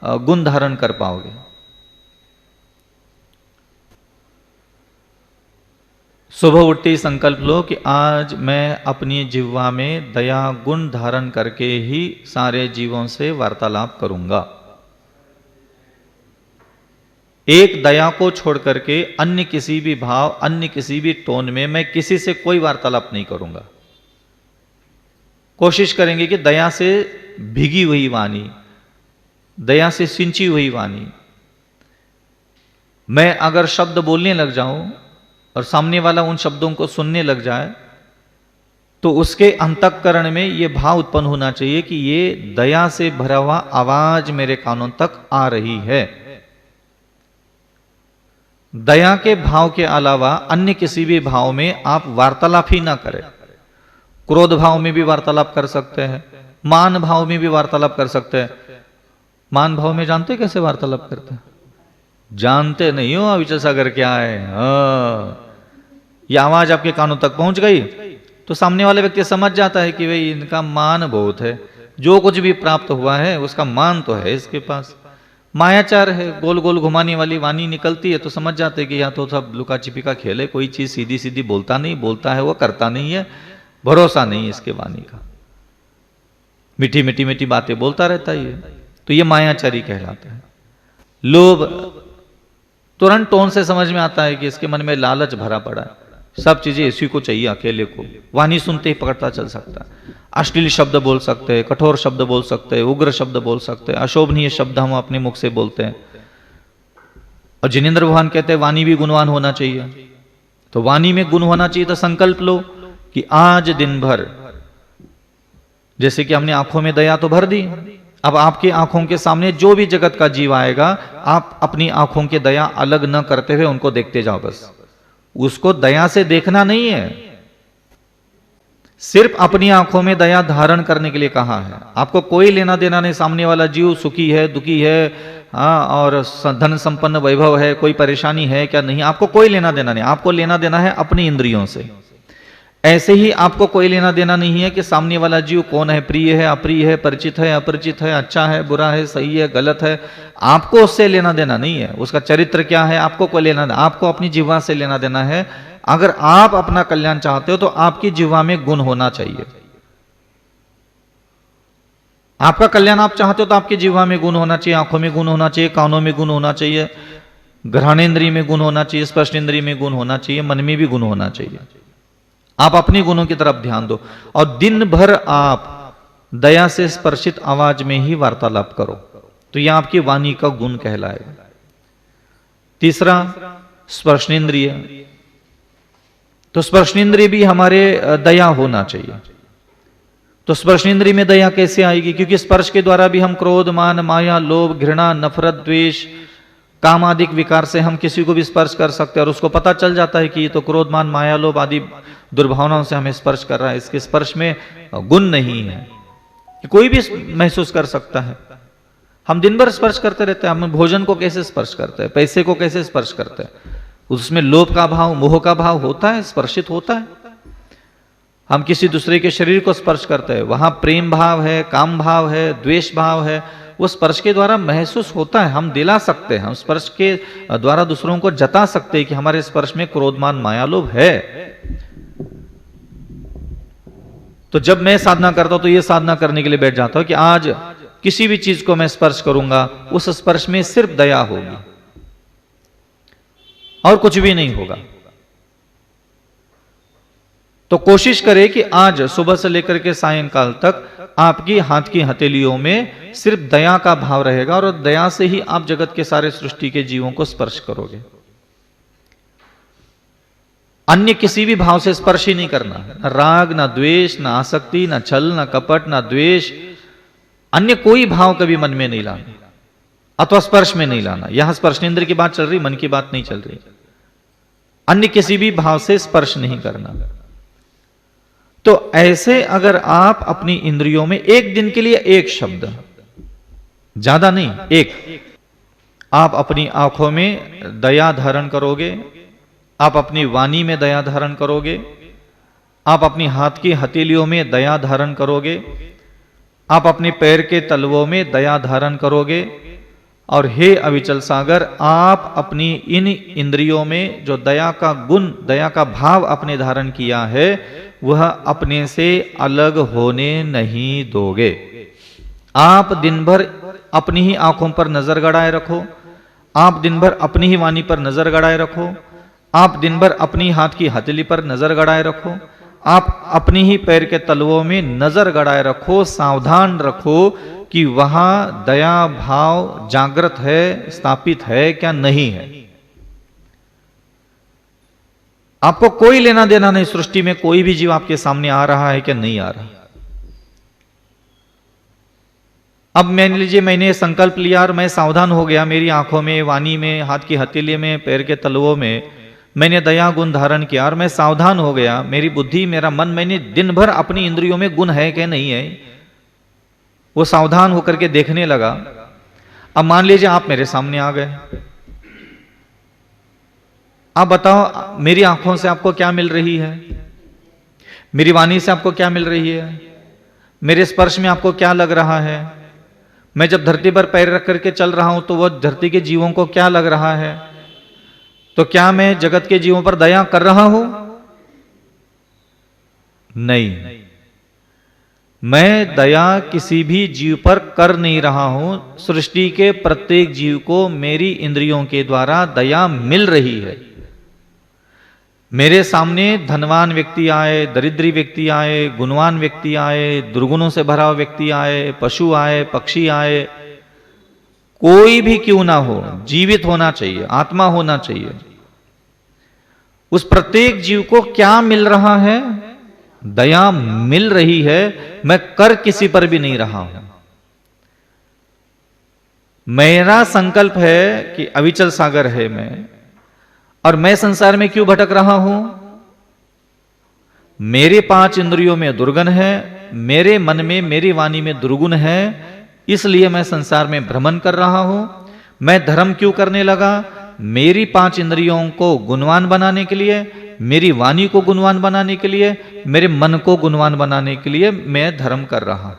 [SPEAKER 2] गुण धारण कर पाओगे। सुबह उठते ही संकल्प लो कि आज मैं अपनी जिह्वा में दया गुण धारण करके ही सारे जीवों से वार्तालाप करूंगा। एक दया को छोड़ करके अन्य किसी भी भाव, अन्य किसी भी टोन में मैं किसी से कोई वार्तालाप नहीं करूंगा। कोशिश करेंगे कि दया से भीगी हुई वाणी, दया से सिंची हुई वाणी। मैं अगर शब्द बोलने लग जाऊं और सामने वाला उन शब्दों को सुनने लग जाए, तो उसके अंतःकरण में यह भाव उत्पन्न होना चाहिए कि ये दया से भरा हुआ आवाज मेरे कानों तक आ रही है। दया के भाव के अलावा अन्य किसी भी भाव में आप वार्तालाप ही ना करें। क्रोध भाव में भी वार्तालाप कर सकते हैं, मान भाव में भी वार्तालाप कर सकते हैं। मान भाव में जानते कैसे वार्तालाप करते हैं? जानते नहीं हो अविचल सागर क्या है? ये आवाज आपके कानों तक पहुंच गई तो सामने वाले व्यक्ति समझ जाता है कि भाई इनका मान बहुत है, जो कुछ भी प्राप्त हुआ है उसका मान तो है इसके पास। मायाचार है, गोल गोल घुमाने वाली वाणी निकलती है तो समझ जाते हैं कि या तो सब लुका छिपी का खेल है, कोई चीज सीधी सीधी बोलता नहीं, बोलता है वो करता नहीं है, भरोसा नहीं है इसके वाणी का, मीठी मीठी मीठी बातें बोलता रहता है। तो ये मायाचारी कहलाता है। लोभ, तुरंत टोन से समझ में आता है कि इसके मन में लालच भरा पड़ा है, सब चीजें इसी को चाहिए, अकेले को। वाणी सुनते ही पकड़ता चल सकता है। अश्लील शब्द बोल सकते हैं, कठोर शब्द बोल सकते हैं, उग्र शब्द बोल सकते हैं, अशोभनीय शब्द हम अपने मुख से बोलते हैं। और जिनेंद्र भगवान कहते हैं वाणी भी गुणवान होना चाहिए। तो वाणी में गुण होना चाहिए तो संकल्प लो कि आज दिन भर, जैसे कि हमने आंखों में दया तो भर दी, अब आपकी आंखों के सामने जो भी जगत का जीव आएगा, आप अपनी आंखों की दया अलग न करते हुए उनको देखते जाओ। बस उसको दया से देखना नहीं है, सिर्फ अपनी आंखों में दया धारण करने के लिए कहा है। आपको कोई लेना देना नहीं, सामने वाला जीव सुखी है, दुखी है, और धन संपन्न वैभव है, कोई परेशानी है क्या नहीं, आपको कोई लेना देना नहीं। आपको लेना देना है अपनी इंद्रियों से। ऐसे ही आपको कोई लेना देना नहीं है कि सामने वाला जीव कौन है, प्रिय है, अप्रिय है, परिचित है, अपरिचित है, अच्छा है, बुरा है, सही है, गलत है। आपको उससे लेना देना नहीं है, उसका चरित्र क्या है आपको कोई लेना, आपको अपनी जिह्वा से लेना देना है। अगर आप अपना कल्याण चाहते हो तो आपकी जिह्वा में गुण होना चाहिए। आपका कल्याण आप चाहते हो तो आपकी जिह्वा में गुण होना चाहिए, आंखों में गुण होना चाहिए, कानों में गुण होना चाहिए, घ्राणेन्द्रिय में गुण होना चाहिए, स्पर्श इंद्रिय में गुण होना चाहिए, मन में भी गुण होना चाहिए। आप अपने गुणों की तरफ ध्यान दो और दिन भर आप दया से स्पर्शित आवाज में ही वार्तालाप करो, तो यह आपकी वाणी का गुण कहलाएगा। तीसरा, स्पर्शेंद्रिय। तो स्पर्शेंद्रिय भी हमारे दया होना चाहिए। तो स्पर्शेंद्रिय में दया कैसे आएगी? क्योंकि स्पर्श के द्वारा भी हम क्रोध, मान, माया, लोभ, घृणा, नफरत, द्वेष, काम आदि विकार से हम किसी को भी स्पर्श कर सकते हैं और उसको पता चल जाता है कि ये तो क्रोध, मान, माया, लोभ आदि दुर्भावनाओं से हमें स्पर्श कर रहा है, इसके स्पर्श में गुण नहीं है। कोई भी महसूस कर सकता है। हम दिन भर स्पर्श करते रहते हैं। हम भोजन को कैसे स्पर्श करते हैं, पैसे को कैसे स्पर्श करते हैं, उसमें लोभ का भाव, मोह का भाव होता है, स्पर्शित होता है। हम किसी दूसरे के शरीर को स्पर्श करते हैं, वहां प्रेम भाव है, काम भाव है, द्वेष भाव है, वो स्पर्श के द्वारा महसूस होता है। हम दिला सकते हैं, हम स्पर्श के द्वारा दूसरों को जता सकते हैं कि हमारे स्पर्श में क्रोध, मान, माया, लोभ है। तो जब मैं साधना करता हूं तो ये साधना करने के लिए बैठ जाता हूं कि आज किसी भी चीज को मैं स्पर्श करूंगा, उस स्पर्श में सिर्फ दया होगी और कुछ भी नहीं होगा। तो कोशिश करें कि आज सुबह से लेकर के सायंकाल तक आपकी हाथ की हथेलियों में सिर्फ दया का भाव रहेगा और दया से ही आप जगत के सारे सृष्टि के जीवों को स्पर्श करोगे। अन्य किसी भी भाव से स्पर्श ही नहीं करना, न राग, न द्वेष, न आसक्ति, न छल, न कपट, न द्वेष, अन्य कोई भाव कभी मन में नहीं लाना अथवा स्पर्श में नहीं लाना। यहां स्पर्शेंद्र की बात चल रही, मन की बात नहीं चल रही। अन्य किसी भी भाव से स्पर्श नहीं करना। तो ऐसे अगर आप अपनी इंद्रियों में एक दिन के लिए एक शब्द, ज्यादा नहीं, एक, आप अपनी आंखों में दया धारण करोगे, आप अपनी वाणी में दया धारण करोगे, आप अपनी हाथ की हथेलियों में दया धारण करोगे, आप अपने पैर के तलवों में दया धारण करोगे, और हे अविचल सागर, आप अपनी इन इंद्रियों में जो दया का गुण, दया का भाव आपने धारण किया है, वह अपने से अलग होने नहीं दोगे। आप दिन भर अपनी ही आंखों पर नजर गड़ाए रखो, आप दिन भर अपनी ही वाणी पर नजर गड़ाए रखो, आप दिन भर अपनी हाथ की हथेली पर नजर गड़ाए रखो, आप अपनी ही पैर के तलवों में नजर गड़ाए रखो। सावधान रखो कि वहां दया भाव जागृत है, स्थापित है क्या नहीं है। आपको कोई लेना देना नहीं, सृष्टि में कोई भी जीव आपके सामने आ रहा है क्या नहीं आ रहा। अब मान लीजिए मैंने संकल्प लिया और मैं सावधान हो गया, मेरी आंखों में, वाणी में, हाथ की हथेली में, पैर के तलवों में मैंने दया गुण धारण किया और मैं सावधान हो गया, मेरी बुद्धि, मेरा मन, मैंने दिन भर अपनी इंद्रियों में गुण है क्या नहीं है, वो सावधान होकर के देखने लगा। अब मान लीजिए आप मेरे सामने आ गए, आप बताओ मेरी आंखों से आपको क्या मिल रही है, मेरी वाणी से आपको क्या मिल रही है, मेरे स्पर्श में आपको क्या लग रहा है, मैं जब धरती पर पैर रख करके चल रहा हूं तो वह धरती के जीवों को क्या लग रहा है। तो क्या मैं जगत के जीवों पर दया कर रहा हूं? नहीं, मैं दया किसी भी जीव पर कर नहीं रहा हूं। सृष्टि के प्रत्येक जीव को मेरी इंद्रियों के द्वारा दया मिल रही है। मेरे सामने धनवान व्यक्ति आए, दरिद्री व्यक्ति आए, गुणवान व्यक्ति आए, दुर्गुणों से भरा हुआ व्यक्ति आए, पशु आए, पक्षी आए, कोई भी क्यों ना हो, जीवित होना चाहिए, आत्मा होना चाहिए। उस प्रत्येक जीव को क्या मिल रहा है? दया मिल रही है। मैं कर किसी पर भी नहीं रहा हूं। मेरा संकल्प है कि अविचल सागर है मैं, और मैं संसार में क्यों भटक रहा हूं? मेरे 5 इंद्रियों में दुर्गुण है, मेरे मन में, मेरी वाणी में दुर्गुण है, इसलिए मैं संसार में भ्रमण कर रहा हूं। मैं धर्म क्यों करने लगा? मेरी 5 इंद्रियों को गुणवान बनाने के लिए, मेरी वाणी को गुणवान बनाने के लिए, मेरे मन को गुणवान बनाने के लिए मैं धर्म कर रहा हूं।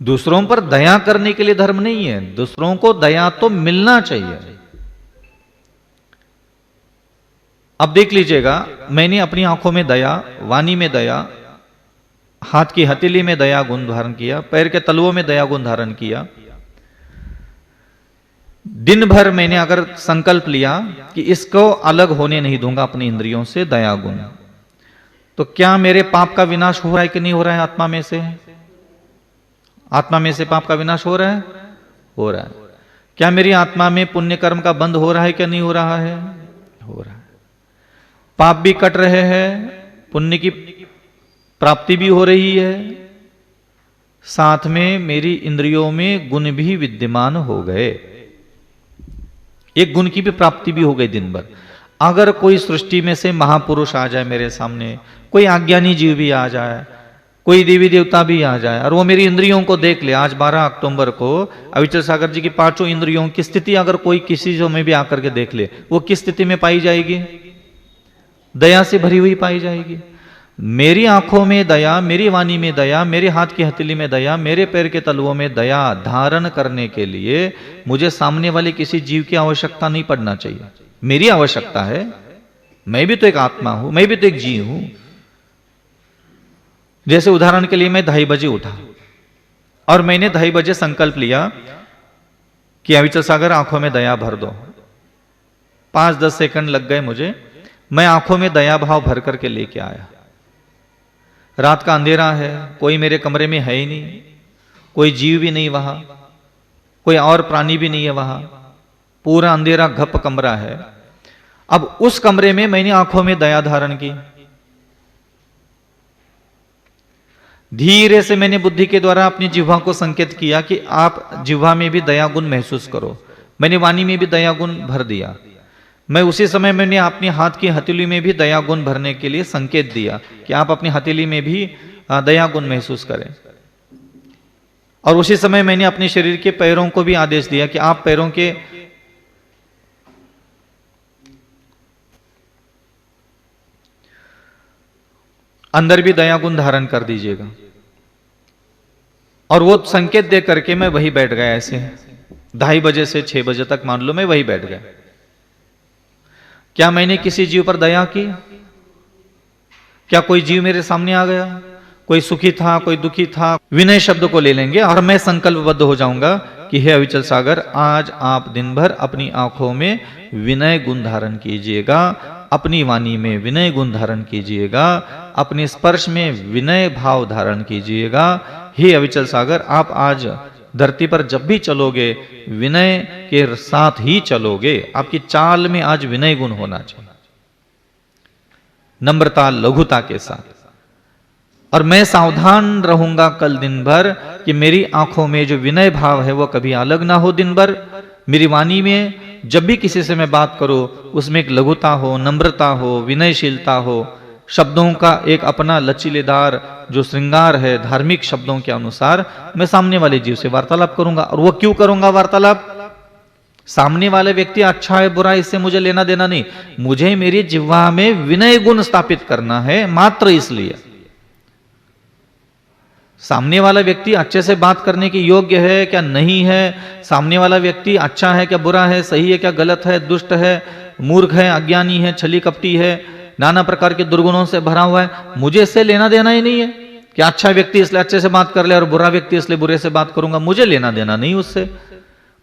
[SPEAKER 2] दूसरों पर दया करने के लिए धर्म नहीं है, दूसरों को दया तो मिलना चाहिए। अब देख लीजिएगा, मैंने अपनी आंखों में दया, वाणी में दया, हाथ की हथेली में दया गुण धारण किया, पैर के तलवों में दया गुण धारण किया। दिन भर मैंने अगर संकल्प लिया कि इसको अलग होने नहीं दूंगा अपनी इंद्रियों से, दया गुण, तो क्या मेरे पाप का विनाश हो रहा है कि नहीं हो रहा है? आत्मा में से, आत्मा में से पाप का विनाश हो रहा है? हो रहा है। क्या मेरी आत्मा में पुण्य कर्म का बंध हो रहा है क्या नहीं हो रहा है? हो रहा है। पाप भी कट रहे हैं, पुण्य की प्राप्ति भी हो रही है, साथ में मेरी इंद्रियों में गुण भी विद्यमान हो गए, एक गुण की भी प्राप्ति भी हो गई दिन भर। अगर कोई सृष्टि में से महापुरुष आ जाए मेरे सामने, कोई अज्ञानी जीव भी आ जाए, कोई देवी देवता भी आ जाए और वो मेरी इंद्रियों को देख ले, आज 12 अक्टूबर को अविचल सागर जी की 5 इंद्रियों की स्थिति अगर कोई किसी समय भी आकर के देख ले, वो किस स्थिति में पाई जाएगी? दया से भरी हुई पाई जाएगी। मेरी आंखों में दया, मेरी वाणी में दया, मेरे हाथ की हथेली में दया, मेरे पैर के तलवों में दया धारण करने के लिए मुझे सामने वाले किसी जीव की आवश्यकता नहीं पड़ना चाहिए, मेरी आवश्यकता है। मैं भी तो एक आत्मा हूं, मैं भी तो एक जीव हूं। जैसे उदाहरण के लिए मैं 2:30 बजे उठा और मैंने 2:30 बजे संकल्प लिया कि अविचल सागर आंखों में दया भर दो। 5-10 सेकंड लग गए मुझे, मैं आंखों में दया भाव भर करके लेके आया। रात का अंधेरा है, कोई मेरे कमरे में है ही नहीं, कोई जीव भी नहीं वहां, कोई और प्राणी भी नहीं है वहां, पूरा अंधेरा घप कमरा है। अब उस कमरे में मैंने आंखों में दया धारण की, धीरे से मैंने बुद्धि के द्वारा अपनी जिह्वा को संकेत किया कि आप जिह्वा में भी दया गुण महसूस करो। मैंने वाणी में भी दया गुण भर दिया। मैं उसी समय मैंने अपनी हाथ की हथेली में भी दया गुण भरने के लिए संकेत दिया कि आप अपनी हथेली में भी दया गुण महसूस करें। और उसी समय मैंने अपने शरीर के पैरों को भी आदेश दिया कि आप पैरों के अंदर भी दया गुण धारण कर दीजिएगा। और वो संकेत दे करके मैं वही बैठ गया, ऐसे 2:30 बजे से 6 बजे तक मान लो मैं वही बैठ गया। क्या मैंने किसी जीव पर दया की? क्या कोई जीव मेरे सामने आ गया? कोई सुखी था, कोई दुखी था? विनय शब्द को ले लेंगे और मैं संकल्पबद्ध हो जाऊंगा कि हे अविचल सागर, आज आप दिन भर अपनी आंखों में विनय गुण धारण कीजिएगा, अपनी वाणी में विनय गुण धारण कीजिएगा, अपने स्पर्श में विनय भाव धारण कीजिएगा। हे अविचल सागर, आप आज धरती पर जब भी चलोगे विनय के साथ ही चलोगे। आपकी चाल में आज विनय गुण होना चाहिए, नम्रता लघुता के साथ। और मैं सावधान रहूंगा कल दिन भर कि मेरी आंखों में जो विनय भाव है वो कभी अलग ना हो दिन भर। मेरी वाणी में जब भी किसी से मैं बात करूं उसमें एक लघुता हो, नम्रता हो, विनयशीलता हो, शब्दों का एक अपना लचीलेदार जो श्रृंगार है धार्मिक शब्दों के अनुसार मैं सामने वाले जीव से वार्तालाप करूंगा। और वो क्यों करूंगा वार्तालाप? सामने वाले व्यक्ति अच्छा है बुरा इससे मुझे लेना देना नहीं, मुझे मेरी जिह्वा में विनय गुण स्थापित करना है, मात्र इसलिए। सामने वाला व्यक्ति अच्छे से बात करने के योग्य है क्या नहीं है, सामने वाला व्यक्ति अच्छा है क्या बुरा है, सही है क्या गलत है, दुष्ट है, मूर्ख है, अज्ञानी है, छली कपटी है, नाना प्रकार के दुर्गुणों से भरा हुआ है, मुझे इससे लेना देना ही नहीं है कि अच्छा व्यक्ति इसलिए अच्छे से बात कर ले और बुरा व्यक्ति इसलिए बुरे से बात करूंगा। मुझे लेना देना नहीं उससे,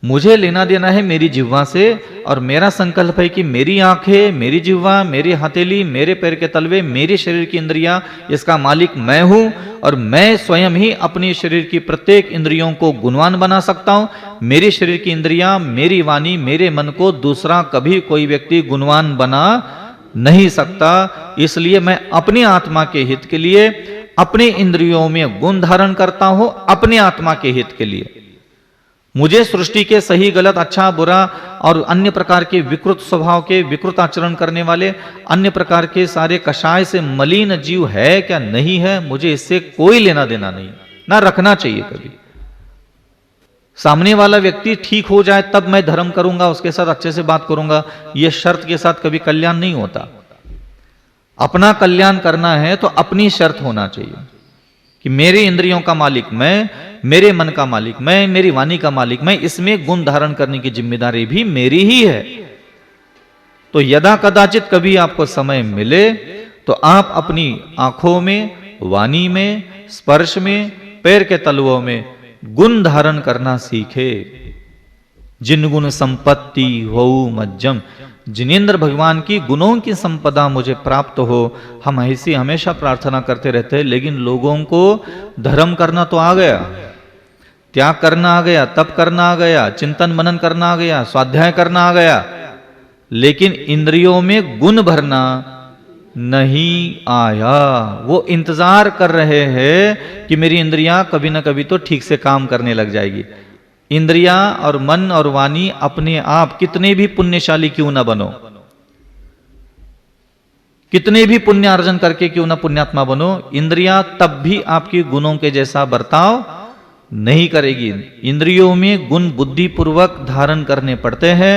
[SPEAKER 2] मुझे लेना देना है मेरी जिह्वा से। और मेरा संकल्प है कि मेरी आंखें, मेरी जिह्वा, मेरी हथेली, मेरे पैर के तलवे, मेरे शरीर की इंद्रियां, इसका मालिक मैं हूं। और मैं स्वयं ही अपने शरीर की प्रत्येक इंद्रियों को गुणवान बना सकता हूं। मेरे शरीर की इंद्रियां, मेरी वाणी, मेरे मन को दूसरा कभी कोई व्यक्ति गुणवान बना नहीं सकता। इसलिए मैं अपनी आत्मा के हित के लिए अपने इंद्रियों में गुण धारण करता हूं, अपने आत्मा के हित के लिए। मुझे सृष्टि के सही गलत, अच्छा बुरा और अन्य प्रकार के विकृत स्वभाव के, विकृत आचरण करने वाले, अन्य प्रकार के सारे कषाय से मलिन जीव है क्या नहीं है, मुझे इससे कोई लेना देना नहीं, ना रखना चाहिए कभी। सामने वाला व्यक्ति ठीक हो जाए तब मैं धर्म करूंगा, उसके साथ अच्छे से बात करूंगा, यह शर्त के साथ कभी कल्याण नहीं होता। अपना कल्याण करना है तो अपनी शर्त होना चाहिए कि मेरे इंद्रियों का मालिक मैं, मेरे मन का मालिक मैं, मेरी वाणी का मालिक मैं, इसमें गुण धारण करने की जिम्मेदारी भी मेरी ही है। तो यदा कदाचित कभी आपको समय मिले तो आप अपनी आंखों में, वाणी में, स्पर्श में, पैर के तलवों में गुण धारण करना सीखे। जिन गुण संपत्ति हो मज्जम, जिनेन्द्र भगवान की गुणों की संपदा मुझे प्राप्त हो। हम ऐसी हमेशा प्रार्थना करते रहते हैं, लेकिन लोगों को धर्म करना तो आ गया, त्याग करना आ गया, तप करना आ गया, चिंतन मनन करना आ गया, स्वाध्याय करना आ गया, लेकिन इंद्रियों में गुण भरना नहीं आया। वो इंतजार कर रहे हैं कि मेरी इंद्रियां कभी ना कभी तो ठीक से काम करने लग जाएगी। इंद्रियां और मन और वाणी अपने आप कितने भी पुण्यशाली क्यों ना बनो, कितने भी पुण्य अर्जन करके क्यों ना पुण्यात्मा बनो, इंद्रियां तब भी आपकी गुणों के जैसा बर्ताव नहीं करेगी। इंद्रियों में गुण बुद्धि पूर्वक धारण करने पड़ते हैं,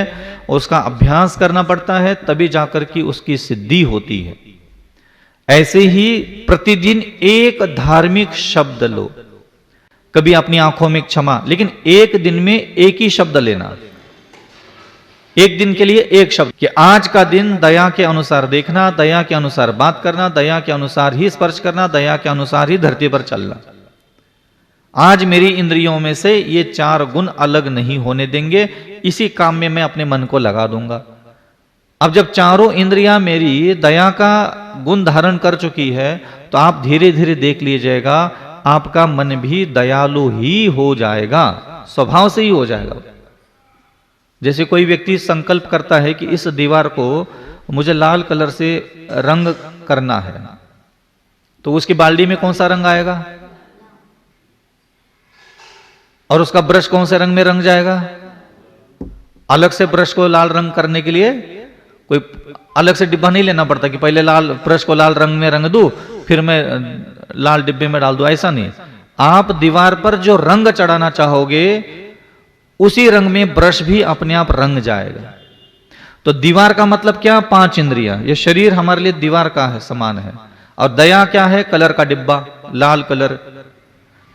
[SPEAKER 2] उसका अभ्यास करना पड़ता है, तभी जाकर की उसकी सिद्धि होती है। ऐसे ही प्रतिदिन एक धार्मिक शब्द लो, कभी अपनी आंखों में क्षमा, लेकिन एक दिन में एक ही शब्द लेना, एक दिन के लिए एक शब्द, कि आज का दिन दया के अनुसार देखना, दया के अनुसार बात करना, दया के अनुसार ही स्पर्श करना, दया के अनुसार ही धरती पर चलना। आज मेरी इंद्रियों में से ये 4 गुण अलग नहीं होने देंगे, इसी काम में मैं अपने मन को लगा दूंगा। अब जब चारों इंद्रियां मेरी दया का गुण धारण कर चुकी है, तो आप धीरे धीरे देख लीजिएगा आपका मन भी दयालु ही हो जाएगा, स्वभाव से ही हो जाएगा। जैसे कोई व्यक्ति संकल्प करता है कि इस दीवार को मुझे लाल कलर से रंग करना है, तो उसकी बाल्टी में कौन सा रंग आएगा और उसका ब्रश कौन से रंग में रंग जाएगा? अलग से ब्रश को लाल रंग करने के लिए कोई अलग से डिब्बा नहीं लेना पड़ता कि पहले लाल ब्रश को लाल रंग में रंग दूं फिर मैं लाल डिब्बे में डाल दूं, ऐसा नहीं। आप दीवार पर जो रंग चढ़ाना चाहोगे उसी रंग में ब्रश भी अपने आप रंग जाएगा। तो दीवार का मतलब क्या? 5 इंद्रियां। ये शरीर हमारे लिए दीवार का है, समान है। और दया क्या है? कलर का डिब्बा, लाल कलर।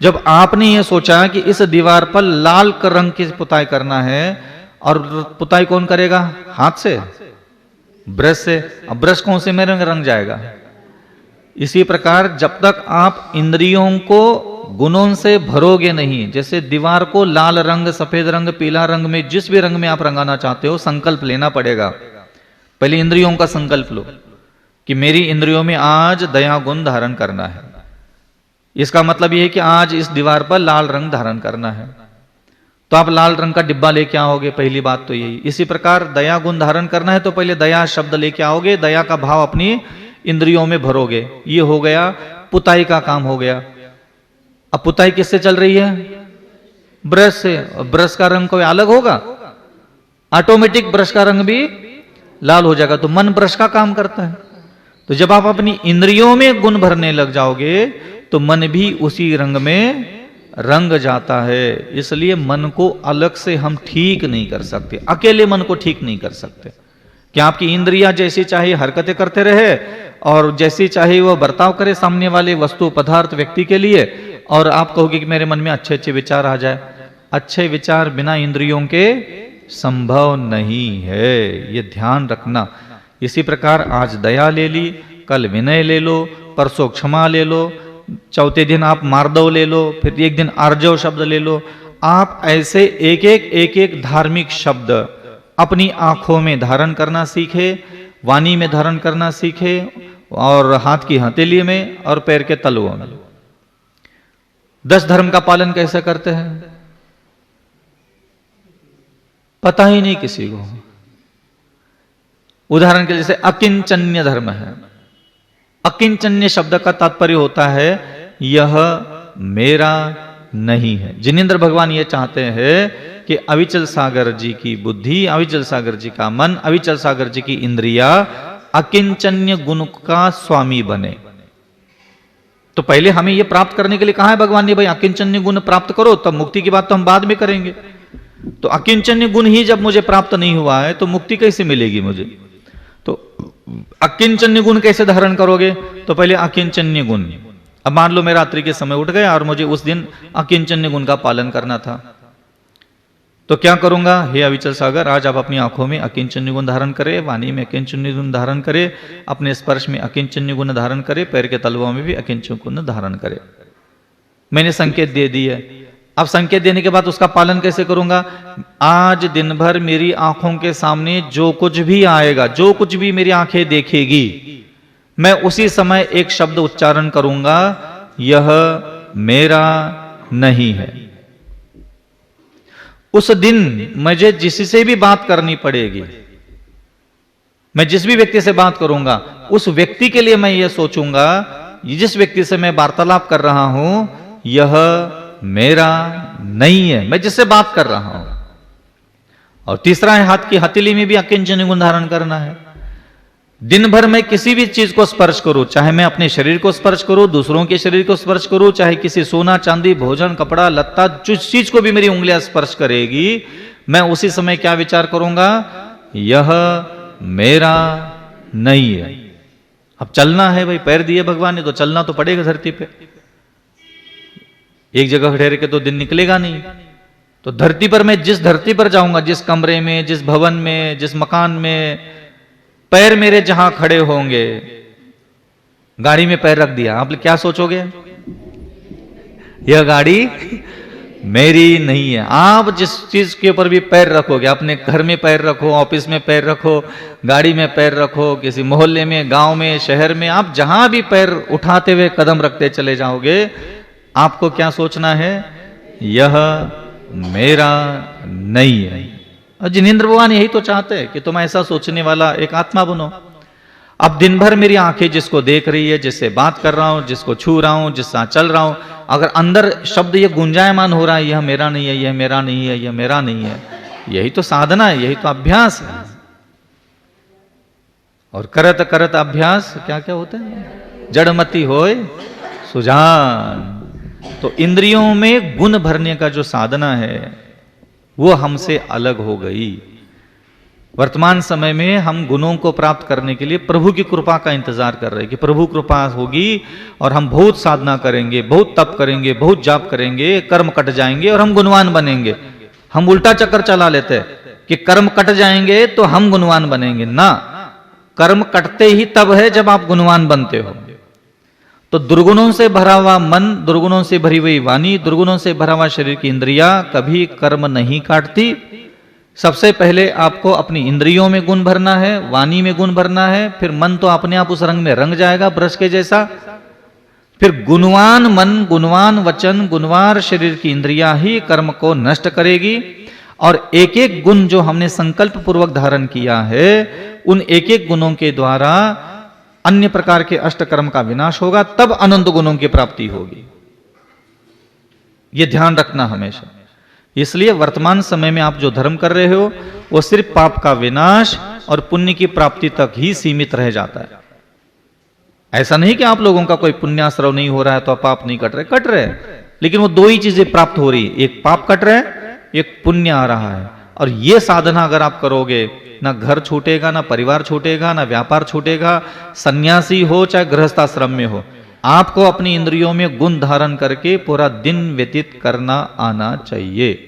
[SPEAKER 2] जब आपने ये सोचा कि इस दीवार पर लाल रंग की पुताई करना है, और पुताई कौन करेगा? हाथ से, ब्रश से। अब ब्रश कौन से में रंग जाएगा? इसी प्रकार जब तक आप इंद्रियों को गुणों से भरोगे नहीं, जैसे दीवार को लाल रंग, सफेद रंग, पीला रंग में, जिस भी रंग में आप रंगाना चाहते हो, संकल्प लेना पड़ेगा। पहले इंद्रियों का संकल्प लो कि मेरी इंद्रियों में आज दया गुण धारण करना है। इसका मतलब यह है कि आज इस दीवार पर लाल रंग धारण करना है, तो आप लाल रंग का डिब्बा लेके आओगे, पहली बात तो यही। इसी प्रकार दया गुण धारण करना है तो पहले दया शब्द लेके आओगे, दया का भाव अपनी इंद्रियों में भरोगे। ये हो गया, पुताई का काम हो गया। अब पुताई किससे चल रही है? ब्रश से। ब्रश का रंग कोई अलग होगा? ऑटोमेटिक ब्रश का रंग भी लाल हो जाएगा। तो मन ब्रश का काम करता है। तो जब आप अपनी इंद्रियों में गुण भरने लग जाओगे तो मन भी उसी रंग में रंग जाता है। इसलिए मन को अलग से हम ठीक नहीं कर सकते, अकेले मन को ठीक नहीं कर सकते। कि आपकी इंद्रियां जैसी चाहे हरकतें करते रहे और जैसी चाहे वह बर्ताव करे सामने वाले वस्तु पदार्थ व्यक्ति के लिए, और आप कहोगे कि मेरे मन में अच्छे अच्छे विचार आ जाए। अच्छे विचार बिना इंद्रियों के संभव नहीं है, ये ध्यान रखना। इसी प्रकार आज दया ले ली, कल विनय ले लो, परसों क्षमा ले लो, चौथे दिन आप मार्दव ले लो, फिर एक दिन आर्जव शब्द ले लो। आप ऐसे एक एक धार्मिक शब्द अपनी आंखों में धारण करना सीखे, वाणी में धारण करना सीखे, और हाथ की हथेली में और पैर के तलुओं में। 10 धर्म का पालन कैसे करते हैं पता ही नहीं किसी को। उदाहरण के जैसे अकिंचन्य धर्म है। अकिंचन्य शब्द का तात्पर्य होता है यह मेरा नहीं है। जिनेन्द्र भगवान ये चाहते हैं कि अविचल सागर जी की बुद्धि, अविचल सागर जी का मन, अविचल सागर जी की इंद्रिया अकिंचन्य गुण का स्वामी बने। तो पहले हमें यह प्राप्त करने के लिए कहा है भगवान ने, भाई अकिंचन्य गुण प्राप्त करो, तब मुक्ति की बात तो हम बाद में करेंगे। तो अकिंचन्य गुण ही जब मुझे प्राप्त नहीं हुआ है तो मुक्ति कैसे मिलेगी मुझे? तो अकिंचन्य गुण कैसे धारण करोगे? तो पहले अकिंचन्य गुण। अब मान लो मैं रात्रि के समय उठ गया और मुझे उस दिन अकिंचन्य गुण का पालन करना था, तो क्या करूंगा? हे अविचल सागर, आज आप अपनी आंखों में अकिंचन्य गुण धारण करें, वाणी में अकिंचन्य गुण धारण करें, अपने स्पर्श में अकिंचन्य गुण धारण करें, पैर के तलवों में भी अकिंचन्य गुण धारण करें। मैंने संकेत दे दिए। अब संकेत देने के बाद उसका पालन कैसे करूंगा? आज दिन भर मेरी आंखों के सामने जो कुछ भी आएगा, जो कुछ भी मेरी आंखें देखेगी, मैं उसी समय एक शब्द उच्चारण करूंगा, यह मेरा नहीं है। उस दिन मुझे जिससे भी बात करनी पड़ेगी, मैं जिस भी व्यक्ति से बात करूंगा, उस व्यक्ति के लिए मैं यह सोचूंगा, जिस व्यक्ति से मैं वार्तालाप कर रहा हूं, यह मेरा नहीं है, मैं जिससे बात कर रहा हूं। और तीसरा है हाथ की हथेली में भी अकिंचन गुण धारण करना है। दिन भर मैं किसी भी चीज को स्पर्श करूं, चाहे मैं अपने शरीर को स्पर्श करूं, दूसरों के शरीर को स्पर्श करूं, चाहे किसी सोना चांदी भोजन कपड़ा लत्ता, जिस चीज को भी मेरी उंगलियां स्पर्श करेगी, मैं उसी समय क्या विचार करूंगा? यह मेरा नहीं है। अब चलना है भाई, पैर दिए भगवान ने तो चलना तो पड़ेगा धरती पे। एक जगह ठहर के तो दिन निकलेगा नहीं। तो धरती पर मैं जिस धरती पर जाऊंगा, जिस कमरे में, जिस भवन में, जिस मकान में, पैर मेरे जहां खड़े होंगे, गाड़ी में पैर रख दिया, आप क्या सोचोगे? यह गाड़ी मेरी नहीं है। आप जिस चीज के ऊपर भी पैर रखोगे, अपने घर में पैर रखो, ऑफिस में पैर रखो, गाड़ी में पैर रखो, किसी मोहल्ले में, गांव में, शहर में, आप जहां भी पैर उठाते हुए कदम रखते चले जाओगे, आपको क्या सोचना है? यह मेरा नहीं है। और जिनेंद्र भगवान यही तो चाहते हैं कि तुम ऐसा सोचने वाला एक आत्मा बनो। अब दिन भर मेरी आंखें जिसको देख रही है, जिससे बात कर रहा हूं, जिसको छू रहा हूं, जिससे चल रहा हूं, अगर अंदर शब्द ये गुंजायमान हो रहा है, यह मेरा नहीं है, यह मेरा नहीं है, यह मेरा नहीं है, यही तो साधना है, यही तो अभ्यास है। और करत करत अभ्यास क्या क्या होता है? जड़मती होए सुजान। तो इंद्रियों में गुण भरने का जो साधना है वो हमसे अलग हो गई। वर्तमान समय में हम गुणों को प्राप्त करने के लिए प्रभु की कृपा का इंतजार कर रहे हैं कि प्रभु कृपा होगी और हम बहुत साधना करेंगे, बहुत तप करेंगे, बहुत जाप करेंगे, कर्म कट जाएंगे और हम गुणवान बनेंगे। हम उल्टा चक्कर चला लेते हैं कि कर्म कट जाएंगे तो हम गुणवान बनेंगे। ना, कर्म कटते ही तब है जब आप गुणवान बनते हो। तो दुर्गुणों से भरा हुआ मन, दुर्गुणों से भरी हुई वाणी, दुर्गुणों से भरा हुआ शरीर की इंद्रियां कभी कर्म नहीं काटती। सबसे पहले आपको अपनी इंद्रियों में गुण भरना है, वाणी में गुण भरना है, फिर मन तो अपने आप उस रंग में रंग जाएगा ब्रश के जैसा। फिर गुणवान मन, गुणवान वचन, गुणवान शरीर की इंद्रियां ही कर्म को नष्ट करेगी। और एक एक गुण जो हमने संकल्प पूर्वक धारण किया है, उन एक एक गुणों के द्वारा अन्य प्रकार के अष्ट कर्म का विनाश होगा, तब अनंत गुणों की प्राप्ति होगी। यह ध्यान रखना हमेशा। इसलिए वर्तमान समय में आप जो धर्म कर रहे हो वो सिर्फ पाप का विनाश और पुण्य की प्राप्ति तक ही सीमित रह जाता है। ऐसा नहीं कि आप लोगों का कोई पुण्याश्रव नहीं हो रहा है तो पाप नहीं कट रहे, लेकिन वो दो ही चीजें प्राप्त हो रही है, एक पाप कट रहा है, एक पुण्य आ रहा है। और ये साधना अगर आप करोगे, ना घर छूटेगा, ना परिवार छूटेगा, ना व्यापार छूटेगा, सन्यासी हो चाहे गृहस्थाश्रम में हो, आपको अपनी इंद्रियों में गुण धारण करके पूरा दिन व्यतीत करना आना चाहिए।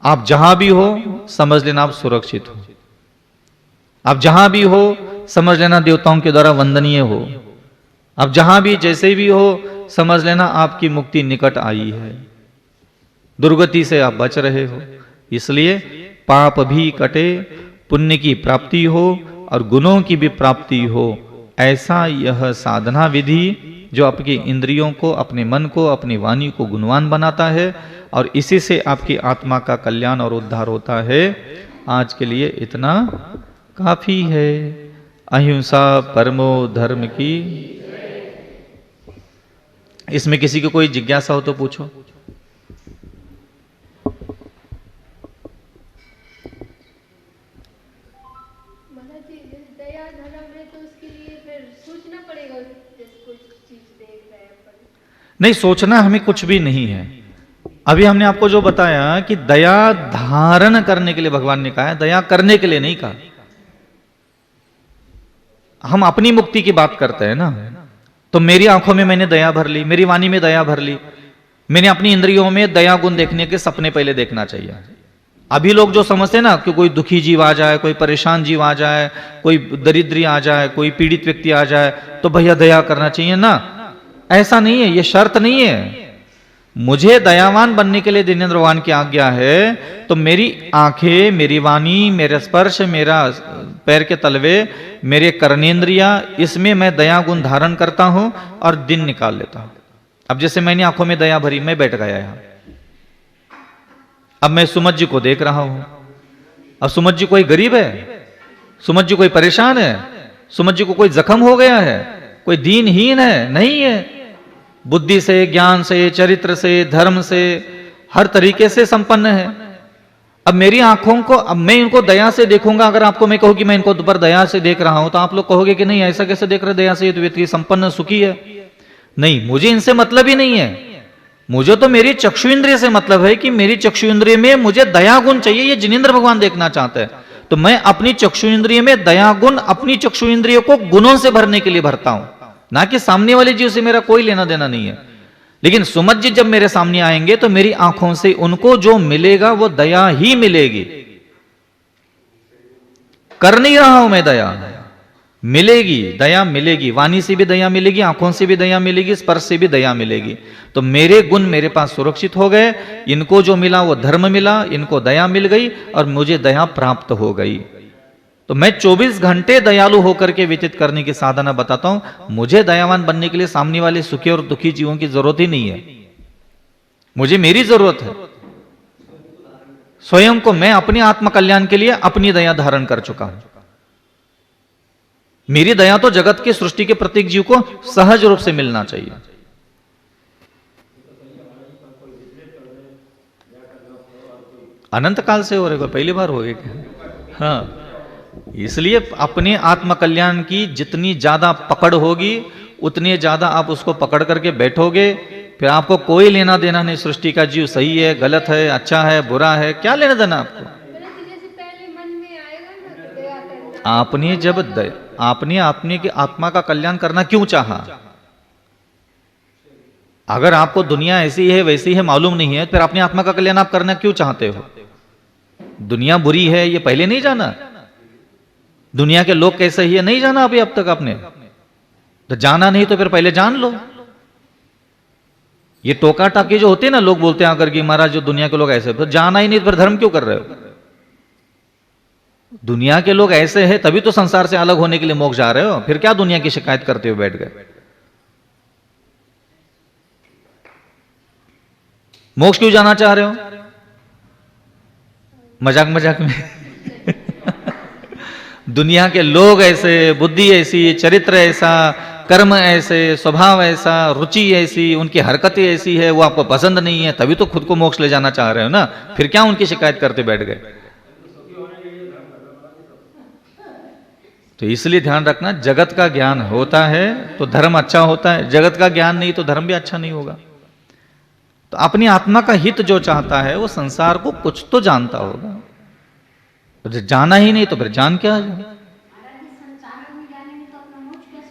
[SPEAKER 2] आप जहां भी हो समझ लेना आप सुरक्षित हो। आप जहां भी हो समझ लेना देवताओं के द्वारा वंदनीय हो। आप जहां भी जैसे भी हो समझ लेना आपकी मुक्ति निकट आई है, दुर्गति से आप बच रहे हो। इसलिए पाप भी कटे, पुण्य की प्राप्ति हो और गुणों की भी प्राप्ति हो, ऐसा यह साधना विधि जो आपकी इंद्रियों को, अपने मन को, अपनी वाणी को गुणवान बनाता है और इसी से आपकी आत्मा का कल्याण और उद्धार होता है। आज के लिए इतना काफी है। अहिंसा परमो धर्म की। इसमें किसी को कोई जिज्ञासा हो तो पूछो। नहीं, सोचना हमें कुछ भी नहीं है। अभी हमने आपको जो बताया कि दया धारण करने के लिए भगवान ने कहा है, दया करने के लिए नहीं कहा। हम अपनी मुक्ति की बात करते हैं ना, तो मेरी आंखों में मैंने दया भर ली, मेरी वाणी में दया भर ली, मैंने अपनी इंद्रियों में दया गुण देखने के सपने पहले देखना चाहिए। अभी लोग जो समझते हैं ना कि कोई दुखी जीव आ जाए, कोई परेशान जीव आ जाए, कोई दरिद्री आ जाए, कोई पीड़ित व्यक्ति आ जाए तो भैया दया करना चाहिए ना, ऐसा नहीं है, ये शर्त नहीं है। मुझे दयावान बनने के लिए जिनेंद्र भगवान की आज्ञा है, तो मेरी आंखें, मेरी वाणी, मेरा स्पर्श, मेरा पैर के तलवे, मेरे कर्णेंद्रिया, इसमें मैं दया गुण धारण करता हूं और दिन निकाल लेता हूं। अब जैसे मैंने आंखों में दया भरी, मैं बैठ गया यहां, अब मैं सुमत जी को देख रहा हूं। अब सुमत जी कोई गरीब है, सुमत जी कोई परेशान है, सुमत जी को कोई जख्म हो गया है, कोई दीनहीन है, नहीं है। बुद्धि से, ज्ञान से, चरित्र से, धर्म से, हर तरीके से संपन्न है। अब मेरी आंखों को, अब मैं इनको दया से देखूंगा। अगर आपको मैं कहूं कि मैं इनको पर दया से देख रहा हूं, तो आप लोग कहोगे कि नहीं, ऐसा कैसे देख रहे दया से, ये तो व्यक्ति संपन्न सुखी है। नहीं, मुझे इनसे मतलब ही नहीं है। मुझे तो मेरी चक्षु इंद्रिय से मतलब है कि मेरी चक्षु इंद्रिय में मुझे दया गुण चाहिए, ये जिनेंद्र भगवान देखना चाहते हैं। तो मैं अपनी चक्षु इंद्रिय में दया गुण, अपनी चक्षु इंद्रियों को गुणों से भरने के लिए भरता हूं, ना कि सामने वाले जीव से मेरा कोई लेना देना नहीं है। लेकिन सुमत जी जब मेरे सामने आएंगे तो मेरी आंखों से उनको जो मिलेगा वो दया ही मिलेगी। कर नहीं रहा हूं मैं दया, मिलेगी, दया मिलेगी। वाणी से भी दया मिलेगी, आंखों से भी दया मिलेगी, स्पर्श से भी दया मिलेगी। तो मेरे गुण मेरे पास सुरक्षित हो गए। इनको जो मिला वो धर्म मिला, इनको दया मिल गई और मुझे दया प्राप्त हो गई। तो मैं 24 घंटे दयालु होकर के व्यतीत करने की साधना बताता हूं। मुझे दयावान बनने के लिए सामने वाले सुखी और दुखी जीवों की जरूरत ही नहीं है, मुझे मेरी जरूरत है। स्वयं को मैं अपने आत्म कल्याण के लिए अपनी दया धारण कर चुका हूं। मेरी दया तो जगत के, सृष्टि के प्रत्येक जीव को सहज रूप से मिलना चाहिए। अनंत काल से हो रहे, पहली बार हो गए क्या? हाँ, इसलिए अपने आत्म कल्याण की जितनी ज्यादा पकड़ होगी, उतनी ज्यादा आप उसको पकड़ करके बैठोगे। फिर आपको कोई लेना देना नहीं, सृष्टि का जीव सही है, गलत है, अच्छा है, बुरा है, क्या लेना देना आपको। आपने जब आपने की आत्मा का कल्याण करना क्यों चाहा? अगर आपको दुनिया ऐसी है वैसी है मालूम नहीं है, फिर अपनी आत्मा का कल्याण आप करना क्यों चाहते हो? दुनिया बुरी है ये पहले नहीं जाना? दुनिया के लोग कैसे ही है नहीं जाना अभी अब तक आपने? तो जाना नहीं तो फिर पहले जान लो। ये टोका टाकी जो होते हैं ना, लोग बोलते हैं आकर कि महाराज जो दुनिया के लोग ऐसे, तो जाना ही नहीं, फिर धर्म क्यों कर रहे हो? दुनिया के लोग ऐसे हैं तभी तो संसार से अलग होने के लिए मोक्ष जा रहे हो, फिर क्या दुनिया की शिकायत करते हो बैठ गए? मोक्ष क्यों जाना चाह रहे हो? मजाक मजाक में दुनिया के लोग ऐसे, बुद्धि ऐसी, चरित्र ऐसा, कर्म ऐसे, स्वभाव ऐसा, रुचि ऐसी, उनकी हरकतें ऐसी है, वो आपको पसंद नहीं है, तभी तो खुद को मोक्ष ले जाना चाह रहे हो ना, फिर क्या उनकी शिकायत करते बैठ गए? तो इसलिए ध्यान रखना, जगत का ज्ञान होता है तो धर्म अच्छा होता है, जगत का ज्ञान नहीं तो धर्म भी अच्छा नहीं होगा। तो अपनी आत्मा का हित जो चाहता है वो संसार को कुछ तो जानता होगा, तो जाना ही नहीं तो फिर जान क्या है?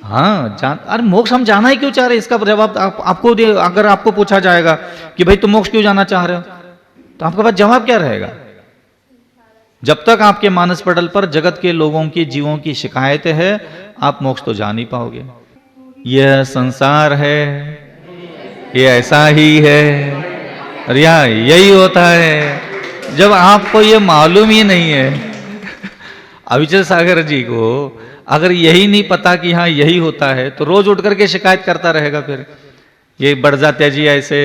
[SPEAKER 2] हाँ जान, अरे मोक्ष हम जाना ही क्यों चाह रहे हैं, इसका जवाब आपको अगर आपको पूछा जाएगा कि भाई तुम मोक्ष क्यों जाना चाह रहे हो, तो आपके पास जवाब क्या रहेगा? जब तक आपके मानस पटल पर जगत के लोगों की, जीवों की शिकायत है, आप मोक्ष तो जा नहीं पाओगे। यह संसार है, ये ऐसा ही है, और यही होता है। जब आपको ये मालूम ही नहीं है, अविचल सागर जी को अगर यही नहीं पता कि हाँ यही होता है, तो रोज उठ करके शिकायत करता रहेगा। फिर ये बड़जात्या जी ऐसे,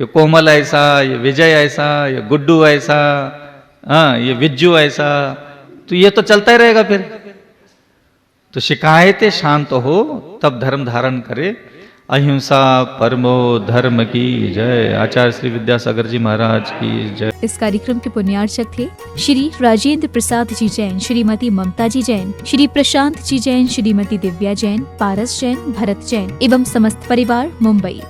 [SPEAKER 2] ये कोमल ऐसा, ये विजय ऐसा, ये गुड्डू ऐसा, हाँ ये विज्जू ऐसा, तो ये तो चलता ही रहेगा फिर। तो शिकायतें शांत हो तब धर्म धारण करे। अहिंसा परमो धर्म की जय। आचार्य श्री विद्यासागर जी महाराज की जय।
[SPEAKER 1] इस कार्यक्रम के पुण्यार्चक थे श्री राजेंद्र प्रसाद जी जैन, श्रीमती ममता जी जैन, श्री प्रशांत जी जैन, श्रीमती दिव्या जैन, पारस जैन, भरत जैन एवं समस्त परिवार, मुंबई।